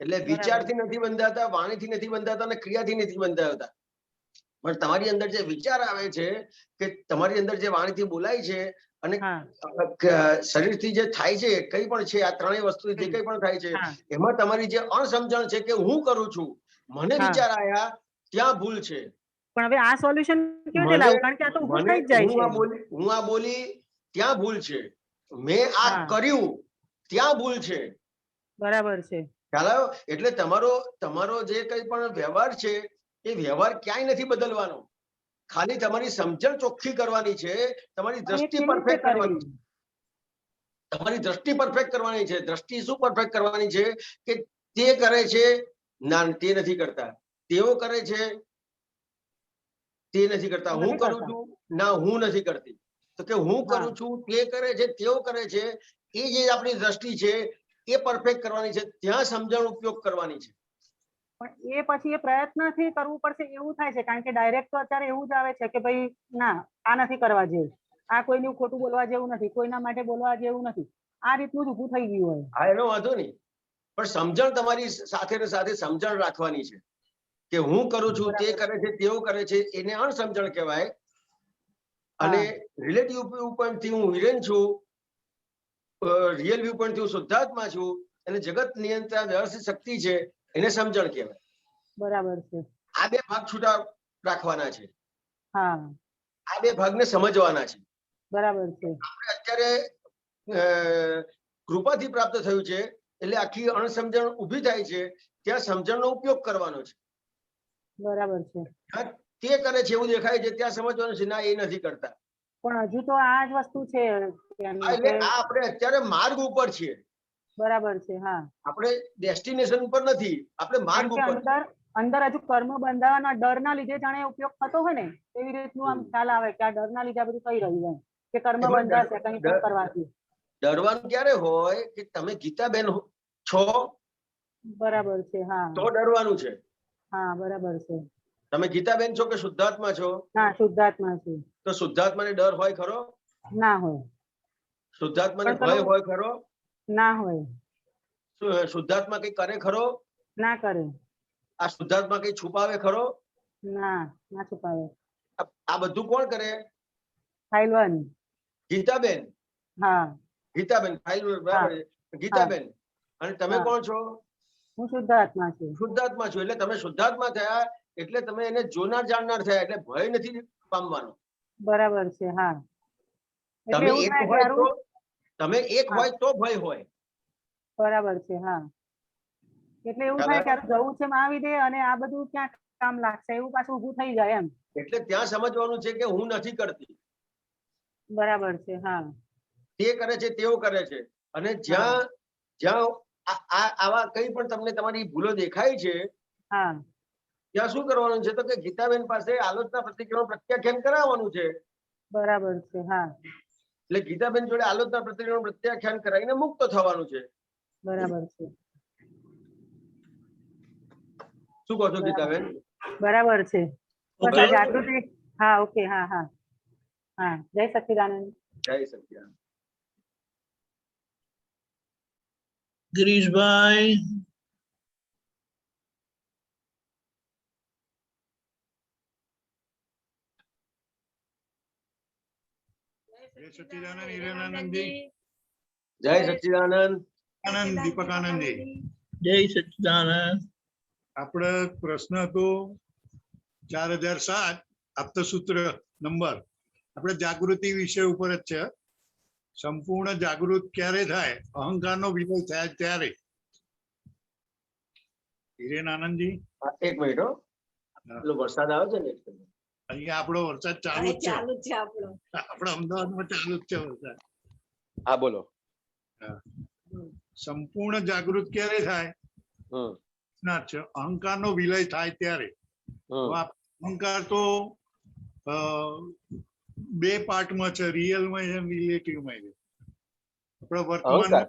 Speaker 2: એટલે વિચારથી નથી બંધાતા, વાણીથી નથી બંધાતા અને ક્રિયાથી નથી બંધાતા. પણ તમારી અંદર જે વિચાર આવે છે કે તમારી અંદર જે વાણીથી બોલાય છે અને શરીરથી જે થાય છે, કઈ પણ છે, આ ત્રણેય વસ્તુ જે કઈ પણ થાય છે એમાં તમારી જે અણસમજણ છે કે હું કરું છું, મને વિચાર આયા, ત્યાં ભૂલ છે.
Speaker 10: પણ હવે આ સોલ્યુશન કેવી રીતે લાવવું? કારણ કે આ તો ઊભું થઈ જ જાય છે.
Speaker 2: હું આ બોલી ત્યાં ભૂલ છે, મેં આ કર્યું ત્યાં ભૂલ છે.
Speaker 10: બરાબર છે.
Speaker 2: ખ્યાલ આવ્યો? એટલે તમારો જે કઈ પણ વ્યવહાર છે એ વ્યવહાર ક્યાંય નથી બદલવાનો. ખાલી તમારી સમજણ ચોખ્ખી કરવાની છે, તમારી દ્રષ્ટિ પરફેક્ટ કરવાની છે. તમારી દ્રષ્ટિ પરફેક્ટ કરવાની છે. દ્રષ્ટિ શું પરફેક્ટ કરવાની છે? કે તે કરે છે, ના તે નથી કરતા. તેઓ કરે છે, તે નથી કરતા. હું કરું છું, ના હું નથી કરતી. તો કે હું કરું છું, તે કરે છે, તેઓ કરે છે, એ જે આપણી દ્રષ્ટિ છે એ પરફેક્ટ કરવાની છે. ત્યાં સમજણ ઉપયોગ કરવાની છે.
Speaker 10: પણ એ પછી એ પ્રયત્નથી કરવું પડશે એવું થાય છે. કારણ કે ડાયરેક્ટ તો અત્યારે એવું જ આવે છે કે ભાઈ ના, આ નથી કરવા જેવું, આ કોઈનું ખોટું બોલવા જેવું નથી, કોઈના માટે બોલવા જેવું નથી, આ રીતનું જ ઊભું થઈ ગયું હોય.
Speaker 2: હા, એનો વાંધો નહીં, પણ સમજણ તમારી સાથે ને સાથે સમજણ રાખવાની છે કે હું કરું છું, તે કરે છે, તેઓ કરે છે, એને અણસમજણ કહેવાય. અને રિલેટિવ વ્યૂ પોઈન્ટ થી હું હિરેન છું, રિયલ વ્યૂ પોઈન્ટ થી હું શુદ્ધાત્મા છું, અને જગત નિયંત્રણ વ્યવસ્થિત શક્તિ છે, એને સમજણ કહેવાય.
Speaker 10: બરાબર છે.
Speaker 2: આ બે ભાગ છૂટા રાખવાના છે.
Speaker 10: હા,
Speaker 2: આ બે ભાગને સમજવાના છે.
Speaker 10: બરાબર છે.
Speaker 2: આપણે અત્યારે કૃપાથી પ્રાપ્ત થયું છે એટલે આખી અણસમજણ ઊભી થાય છે, ત્યાં સમજણનો ઉપયોગ કરવાનો છે.
Speaker 10: બરાબર છે.
Speaker 2: તે કરે છે એવું દેખાય છે, ત્યાં સમજવાનું છે ના, એ નથી કરતા.
Speaker 10: પણ હજુ તો આ જ વસ્તુ છે.
Speaker 2: એટલે આ આપણે અત્યારે માર્ગ ઉપર છીએ.
Speaker 10: બરાબર છે. હા,
Speaker 2: આપણે ડેસ્ટિનેશન ઉપર નથી, આપણે માર્ગ ઉપર.
Speaker 10: અંદર હજુ કર્મ બંધાવાના ડરના લીધે જાણે ઉપયોગ થતો હોય ને એવી રીતનું આમ ખ્યાલ આવે કે આ ડરના લીધે આ બધું થઈ રહ્યું હોય કે કર્મ બંધાશે કંઈ પણ કરવાથી.
Speaker 2: ડરવાનું ક્યારે હોય કે તમે ગીતાબેન છો,
Speaker 10: બરાબર છે. હા,
Speaker 2: તો ડરવાનું છે.
Speaker 10: હા, બરાબર છે.
Speaker 2: તમે ગીતાબેન છો કે શુદ્ધાત્મા છો?
Speaker 10: ના, શુદ્ધાત્મા છું.
Speaker 2: તો શુદ્ધાત્માને ડર હોય ખરો?
Speaker 10: ના હોય.
Speaker 2: શુદ્ધાત્માને ભય હોય ખરો?
Speaker 10: ના હોય.
Speaker 2: શુદ્ધાત્મા કઈ કરે ખરો?
Speaker 10: ના કરે.
Speaker 2: આ શુદ્ધાત્મા કઈ છુપાવે ખરો?
Speaker 10: ના, ના છુપાવે.
Speaker 2: આ બધું કોણ કરે?
Speaker 10: ફાઇલવાન.
Speaker 2: ગીતાબેન.
Speaker 10: હા,
Speaker 2: ગીતાબેન ફાઇલવાન, બરાબર છે. ગીતાબેન, અને તમે કોણ છો?
Speaker 10: હું શુદ્ધાત્મા છું.
Speaker 2: શુદ્ધાત્મા છું. એટલે તમે શુદ્ધાત્મા થયા એટલે તમે એને જોનાર જાણનાર થયા, એટલે ભય નથી પામવાનો.
Speaker 10: બરાબર છે. હા, એટલે
Speaker 2: તમે
Speaker 10: એવું
Speaker 2: એક
Speaker 10: થાય કે
Speaker 2: હોય
Speaker 10: હારું,
Speaker 2: તો તમે એક
Speaker 10: હા.
Speaker 2: હોય તો ભય હોય.
Speaker 10: બરાબર છે. હા, એટલે એવું થાય કે હારું જવું છે મહાવિદ્ય અને આ બધું ક્યાં કામ લાગશે એવું પાછું ઊભું થઈ જાય એમ.
Speaker 2: એટલે ત્યાં સમજવાનું છે કે હું નથી કરતી,
Speaker 10: બરાબર છે. હા,
Speaker 2: તે કરે છે તેઓ કરે છે. અને જ્યાં જ્યાં આવા કઈ પણ તમને તમારી ભૂલો દેખાય છે,
Speaker 10: હા,
Speaker 2: ત્યાં શું કરવાનું છે? તો કે ગીતાબેન પાસે આલોચના પ્રતિક્રિયાનું પ્રત્યાખ્યાન કરાવવાનું છે.
Speaker 10: બરાબર છે. હા,
Speaker 2: એટલે ગીતાબેન જોડે આલોચના પ્રતિક્રિયાનું પ્રત્યાખ્યાન કરાવીને મુક્ત થવાનું છે.
Speaker 10: બરાબર છે.
Speaker 2: શું કહો છો ગીતાબેન?
Speaker 10: બરાબર છે. બસ
Speaker 1: ઓકે
Speaker 10: આ જાગૃતિ. હા, ઓકે. હા, હા, હા. જય સચ્ચિદાનંદ.
Speaker 2: જય સચ્ચિદાનંદ.
Speaker 1: ગિરીશભાઈ,
Speaker 11: જય સચ્ચિદાનંદ હિરેનાનંદજી.
Speaker 2: જય સચ્ચિદાનંદ.
Speaker 11: આનંદ દીપકાનંદજી.
Speaker 1: જય સચ્ચિદાનંદ.
Speaker 11: આપણે પ્રશ્ન હતો 4007 આપતસૂત્ર નંબર. આપણે જાગૃતિ વિષય ઉપર જ છે. સંપૂર્ણ જાગૃત ક્યારે થાય? અહંકારનો વિલય થાય ત્યારે. હિરેનાનંદજી,
Speaker 2: એક મિનિટ હો, પેલો વરસાદ આવે છે ને
Speaker 11: અહીંયા આપણો વરસાદ ચાલુ જ છે. આપણે અમદાવાદમાં ચાલુ જ છે વરસાદ.
Speaker 2: હા, બોલો.
Speaker 11: સંપૂર્ણ જાગૃત ક્યારે થાય? ના છે અહંકારનો વિલય થાય ત્યારે. અહંકાર તો બે પાર્ટમાં છે, રિયલમાં છે, રિલેટિવમાં છે. આપણા વર્તમાનમાં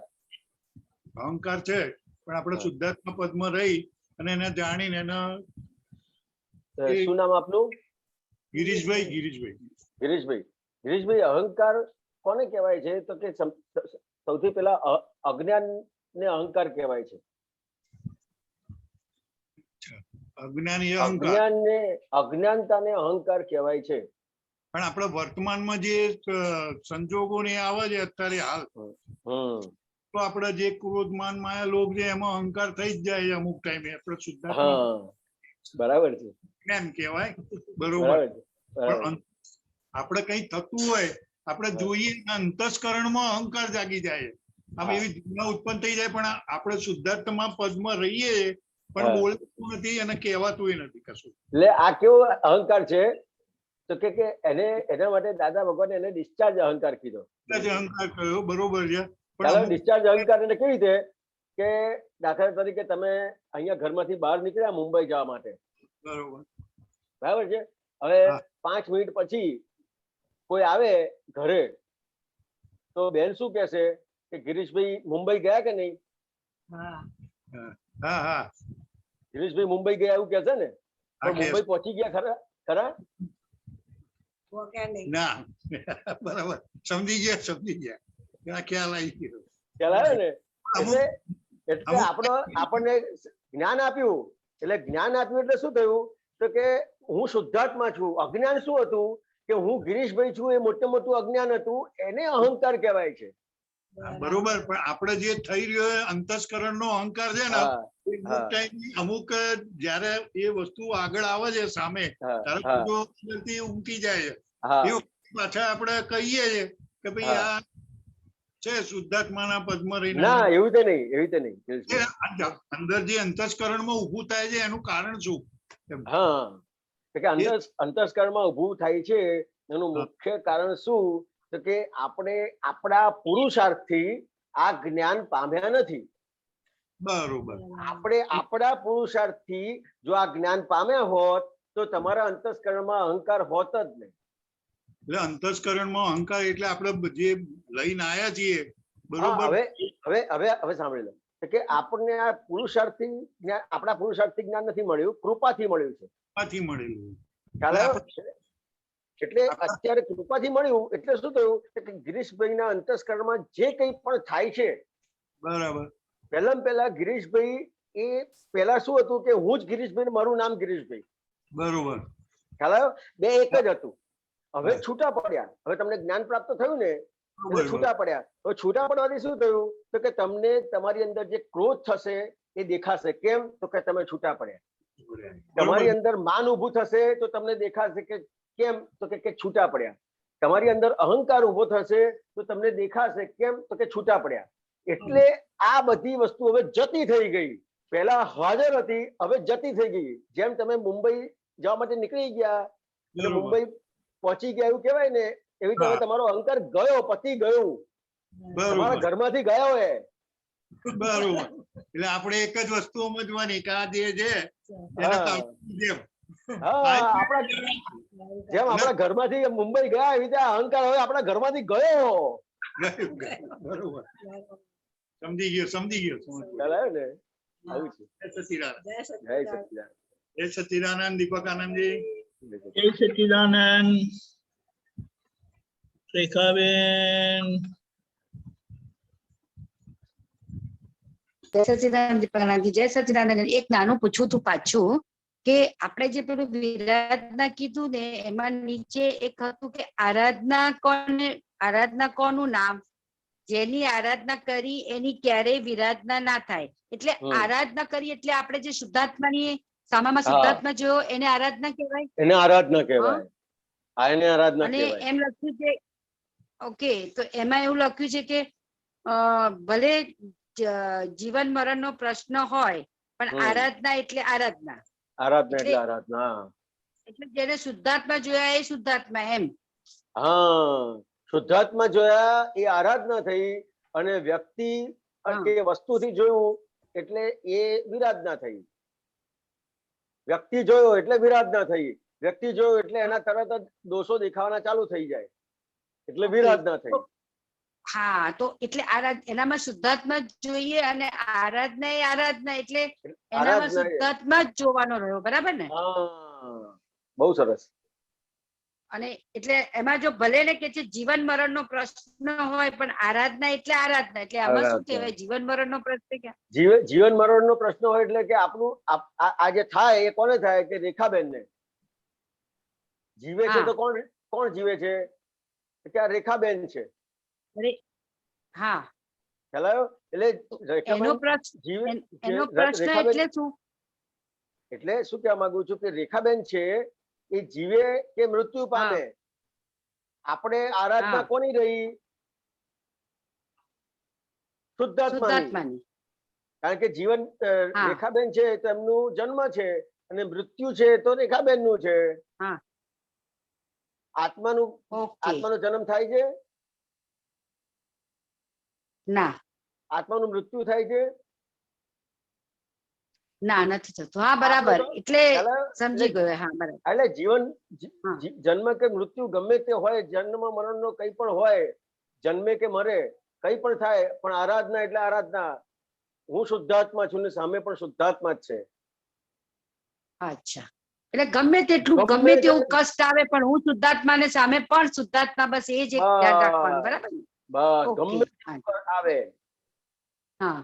Speaker 11: અહંકાર છે, પણ આપણે શુદ્ધાત્મા પદમાં રહી અને એને જાણીને એના.
Speaker 2: શું નામ આપનું?
Speaker 11: ગિરીશભાઈ.
Speaker 2: ગિરીશભાઈ, અહંકાર કોને કહેવાય છે? તો કે સૌથી પહેલા અજ્ઞાન ને અહંકાર કહેવાય છે. અજ્ઞાનતાને અહંકાર કહેવાય છે.
Speaker 11: પણ આપણા વર્તમાનમાં જે સંજોગો ને આવે છે અત્યારે હાલ, તો આપણે જે ક્રોધમાન માયા લોભ છે એમાં અહંકાર થઈ જ જાય છે અમુક ટાઈમે. આપણે શુદ્ધાત્મા
Speaker 2: બરાબર છે,
Speaker 11: જ્ઞાન કહેવાય. બરોબર. પણ આપણે કઈ થતું હોય, આપણે જોઈએ અંતસ્કરણમાં અહંકાર જાગી જાય. આમ એવી ઘટના ઉત્પન્ન થઈ જાય, પણ આપણે શુદ્ધાત્મા પદમાં રહીએ પણ બોલતું નથી અને કહેવાતું નથી કશું.
Speaker 2: એટલે આ કેવો અહંકાર છે? તો કે એના માટે દાદા ભગવાન એને ડિસ્ચાર્જ અહંકાર કીધો.
Speaker 11: અહંકાર કયો બરોબર છે.
Speaker 2: ડિસ્ચાર્જ અહંકાર એટલે કેવી રીતે કે દાખલા તરીકે તમે અહીંયા ઘરમાંથી બહાર નીકળ્યા મુંબઈ જવા માટે, બરાબર છે. હવે 5 મિનિટ પછી કોઈ આવે ઘરે, તો બેન શું કહેશે કે ગિરીશભાઈ મુંબઈ ગયા કે નહીં? ગિરીશભાઈ મુંબઈ ગયા એવું કહેશે ને? પણ મુંબઈ પહોંચી ગયા ખરા?
Speaker 11: ના, બરાબર. સમજી ગયા. ખ્યાલ આવી ગયો.
Speaker 2: ખ્યાલ આવે ને? એટલે આપણને જ્ઞાન આપ્યું. એટલે શું થયું? તો કે હું શુદ્ધાત્મા છું. અજ્ઞાન શું હતું? કે હું ગિરીશભાઈ છું, એ મોટું અજ્ઞાન હતું. એને અહંકાર કહેવાય છે.
Speaker 11: બરોબર. પણ આપણે જે થઈ રહ્યો અંતસ્કરણ નો અહંકાર છે ને, અમુક જયારે એ વસ્તુ આગળ આવે છે સામે, ત્યારે ઉમટી જાય છે. પાછા આપણે કહીએ છીએ કે ભાઈ આ છે શુદ્ધાત્માના પદમાં રહીને.
Speaker 2: ના, એવી રીતે નહીં.
Speaker 11: અંદર જે અંતસ્કરણમાં ઊભું થાય છે એનું કારણ શું?
Speaker 2: અંતસ્કરણમાં ઊભું થાય છે એનું મુખ્ય કારણ શું? તો કે આપણે આપણા પુરુષાર્થથી આ જ્ઞાન પામ્યા નથી.
Speaker 11: બરોબર.
Speaker 2: આપણે આપણા પુરુષાર્થથી જો આ જ્ઞાન પામ્યા હોત તો તમારા અંતસ્કરણમાં અહંકાર હોત જ નહીં.
Speaker 11: એટલે અંતસ્કરણમાં અહંકાર એટલે આપણે જે લઈને આયા છીએ. બરોબર.
Speaker 2: હવે સાંભળી લો કે આપણને આ પુરુષાર્થી જ્ઞાન, આપણા પુરુષાર્થી જ્ઞાન નથી મળ્યું, કૃપાથી મળ્યું છે.
Speaker 11: કૃપાથી મળેલું.
Speaker 2: એટલે અત્યારે કૃપાથી મળ્યું એટલે શું થયું કે ગિરીશભાઈના અંતસ્કરણમાં જે કંઈ પણ થાય છે,
Speaker 11: બરાબર.
Speaker 2: પહેલા ગિરીશભાઈ એ પહેલા શું હતું કે હું જ ગિરીશભાઈ, મારું નામ ગિરીશભાઈ.
Speaker 11: બરોબર.
Speaker 2: ખ્યાલ આવ્યો? બે એક જ હતું. હવે છૂટા પડ્યા. હવે તમને જ્ઞાન પ્રાપ્ત થયું ને, છૂટા પડ્યા. હવે છૂટા પડવાથી શું થયું? તો કે તમને તમારી અંદર જે ક્રોધ થશે એ દેખાશે. કેમ? તો કે તમે છૂટા પડ્યા. તમારી અંદર માન ઊભું થશે તો તમને દેખાશે કે કેમ, તો કે છૂટા પડ્યા. તમારી અંદર અહંકાર ઊભો થશે તો તમને દેખાશે કેમ, તો કે છૂટા પડ્યા. એટલે આ બધી વસ્તુ હવે જતી થઈ ગઈ. પહેલા હાજર હતી, હવે જતી થઈ ગઈ. જેમ તમે મુંબઈ જવા માટે નીકળી ગયા, મુંબઈ પહોંચી ગયા એવું કહેવાય ને, એવી રીતે તમારો અહંકાર ગયો, પતી ગયું, તમારા ઘરમાંથી ગયો હે.
Speaker 11: બરોબર. એટલે આપણે એક જ વસ્તુ સમજવાની કે આ જે છે જેમ
Speaker 2: આપણા ઘરમાંથી મુંબઈ ગયા એવી રીતે અહંકાર હવે આપણા ઘરમાંથી ગયો.
Speaker 11: બરોબર, સમજી ગયો.
Speaker 2: ચાલે ને, આવું છે.
Speaker 11: જય સચિદાનંદ.
Speaker 2: જય સચિદાનંદ.
Speaker 11: જય સચિદાનંદ. દીપક આનંદજી.
Speaker 1: જય સચિદાનંદ. રેખાબેન.
Speaker 7: જય સચિદાનંદ દીપકનાથજી. જય સચિદાનંદ. એક નાનું પૂછવું હતું પાછું કે આપણે જે પેલું વિરાધના કીધું ને એમાં નીચે એક હતું કે આરાધના કોનું નામ, જેની આરાધના કરી એની ક્યારેય વિરાધના ના થાય. એટલે આરાધના કરી એટલે આપણે જે શુદ્ધાત્માની સામામાં શુદ્ધાત્મા જોયો એને આરાધના કહેવાય.
Speaker 2: એને આરાધના કહેવાય. એને આરાધના
Speaker 7: અને
Speaker 2: કહેવાય.
Speaker 7: એમ લખ્યું છે, ઓકે, તો એમાં એવું લખ્યું છે કે ભલે જીવન મરણ નો પ્રશ્ન હોય પણ આરાધના એટલે આરાધના.
Speaker 2: આરાધના એટલે આરાધના.
Speaker 7: એટલે જેને શુદ્ધાત્મા જોયા એ શુદ્ધાત્મા એમ.
Speaker 2: હા, શુદ્ધાત્મા જોયા એ આરાધના થઈ, અને વ્યક્તિ કે વસ્તુથી જોયું એટલે એ વિરાધના થઈ. વ્યક્તિ જોયો એટલે વિરાધના થઈ. વ્યક્તિ જોયો એટલે એના તરત જ દોષો દેખાવાના ચાલુ થઈ જાય એટલે વિરાધના થઈ.
Speaker 7: હા, તો એટલે એનામાં શુદ્ધાત્મા જોઈએ અને આરાધના એ આરાધના એટલે એનામાં શુદ્ધાત્મા જ જોવાનો રહ્યો. બરાબર ને?
Speaker 2: બહુ સરસ.
Speaker 7: અને એટલે એમાં જો ભલે ને કે છે જીવન મરણ નો પ્રશ્ન હોય પણ આરાધના એટલે આરાધના. એટલે આમાં શું કહેવાય? જીવન મરણ નો પ્રશ્ન ક્યાં?
Speaker 2: જીવન મરણ નો પ્રશ્ન હોય એટલે કે આપણું આ જે થાય એ કોને થાય? કે રેખાબેન ને જીવે છે. તો કોણ જીવે છે? કે આ રેખાબેન છે.
Speaker 7: હા,
Speaker 2: ખ્યાલ એટલે
Speaker 7: એનો પ્રશ્ન એટલે શું?
Speaker 2: એટલે શું કહેવા માંગુ છું કે રેખાબેન છે એ જીવે કે મૃત્યુ પામે, આપણે આરાધના કોની રહી? શુદ્ધાત્માની. કારણ કે જીવન રેખાબેન છે તો એમનું જન્મ છે, અને મૃત્યુ છે તો રેખાબેન નું છે. આત્માનો જન્મ થાય છે?
Speaker 7: ના.
Speaker 2: આત્માનું મૃત્યુ થાય છે?
Speaker 7: ના, નથી થતું. હા, બરાબર. એટલે સમજી ગયો. હા, બરાબર.
Speaker 2: એટલે જીવન જન્મ કે મૃત્યુ ગમે તે હોય, જન્મ મરણ નો કઈ પણ હોય, જન્મે કે મરે કઈ પણ થાય, પણ આરાધના એટલે આરાધના. હું શુદ્ધાત્મા છું ને સામે પણ શુદ્ધાત્મા જ છે.
Speaker 7: અચ્છા, એટલે ગમે તેટલું ગમે તેવું કષ્ટ આવે પણ હું શુદ્ધાત્મા ને સામે પણ શુદ્ધાત્મા. બસ એ જ એક ધ્યાન રાખવાનું. બરાબર ને?
Speaker 2: આવે.
Speaker 7: હા,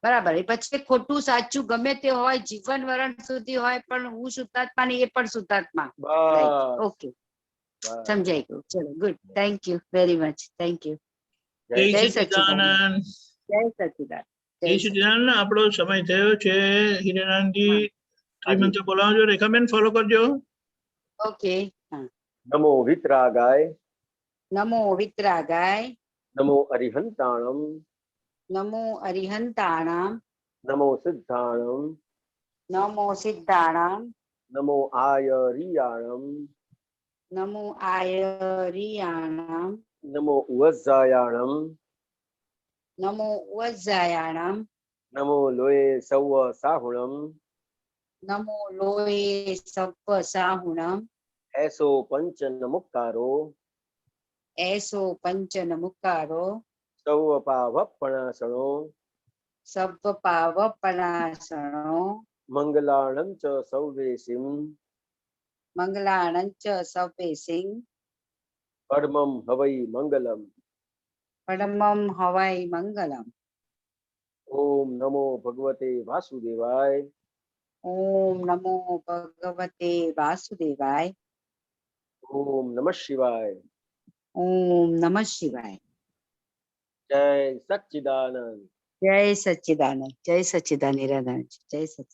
Speaker 7: બરાબર. એ પછી ખોટું સાચું ગમે તે હોય, જીવન મરણ સુધી હોય, પણ હું શુદ્ધાત્મા ને એ પણ શુદ્ધાત્મા. ઓકે, સમજાઈ ગયું. ચલો, good. Thank you very much. Thank you.
Speaker 1: જય સચિદાનંદ.
Speaker 7: જય સચિદાનંદ.
Speaker 1: જય સચિદાનંદ. આપણો સમય થયો છે. હિરેનાનંદજી ત્રિમંત્ર બોલાવજો. રેખાબેન ફોલો કરજો.
Speaker 7: ઓકે.
Speaker 2: નમો વિતરાગાય.
Speaker 7: નમો વિતરાગાય.
Speaker 2: નમો અરિહંતાણમ.
Speaker 7: નમો અરિહંતાણમ.
Speaker 2: નમો સિદ્ધાણમ.
Speaker 7: નમો સિદ્ધાણમ.
Speaker 2: નમો આયરિયાણમ.
Speaker 7: નમો આયરિયાણમ.
Speaker 2: નમો ઉવજ્જાયાણમ.
Speaker 7: નમો ઉવજ્જાયાણમ.
Speaker 2: નમો લોય સૌ સાહુણમ.
Speaker 7: નમો લોય સપ્પ સાહુણમ.
Speaker 2: એસો પંચન મુક્કારો.
Speaker 7: એસો પંચન મુક્કારો.
Speaker 2: સૌ પાવપણાસણો.
Speaker 7: સબ્બ પાવપણાસણો.
Speaker 2: મંગલાણં ચ સૌવેસિમ.
Speaker 7: મંગલાણં ચ સૌવેસિમ.
Speaker 2: પરમં હવૈ મંગલમ.
Speaker 7: પરમં હવૈ મંગલમ.
Speaker 2: ઓમ નમો ભગવતે વાસુદેવાય.
Speaker 7: ઓમ નમો ભગવતે વાસુદેવાય.
Speaker 2: ઓમ નમઃ શિવાય.
Speaker 7: ઓમ નમઃ શિવાય.
Speaker 2: જય સચ્ચિદાનંદ.
Speaker 7: જય સચ્ચિદાનંદ. જય સચ્ચિદાનંદ. જય સચ્ચિદાનંદ.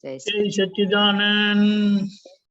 Speaker 7: જય શ્રી
Speaker 1: જય સચ્ચિદાનંદ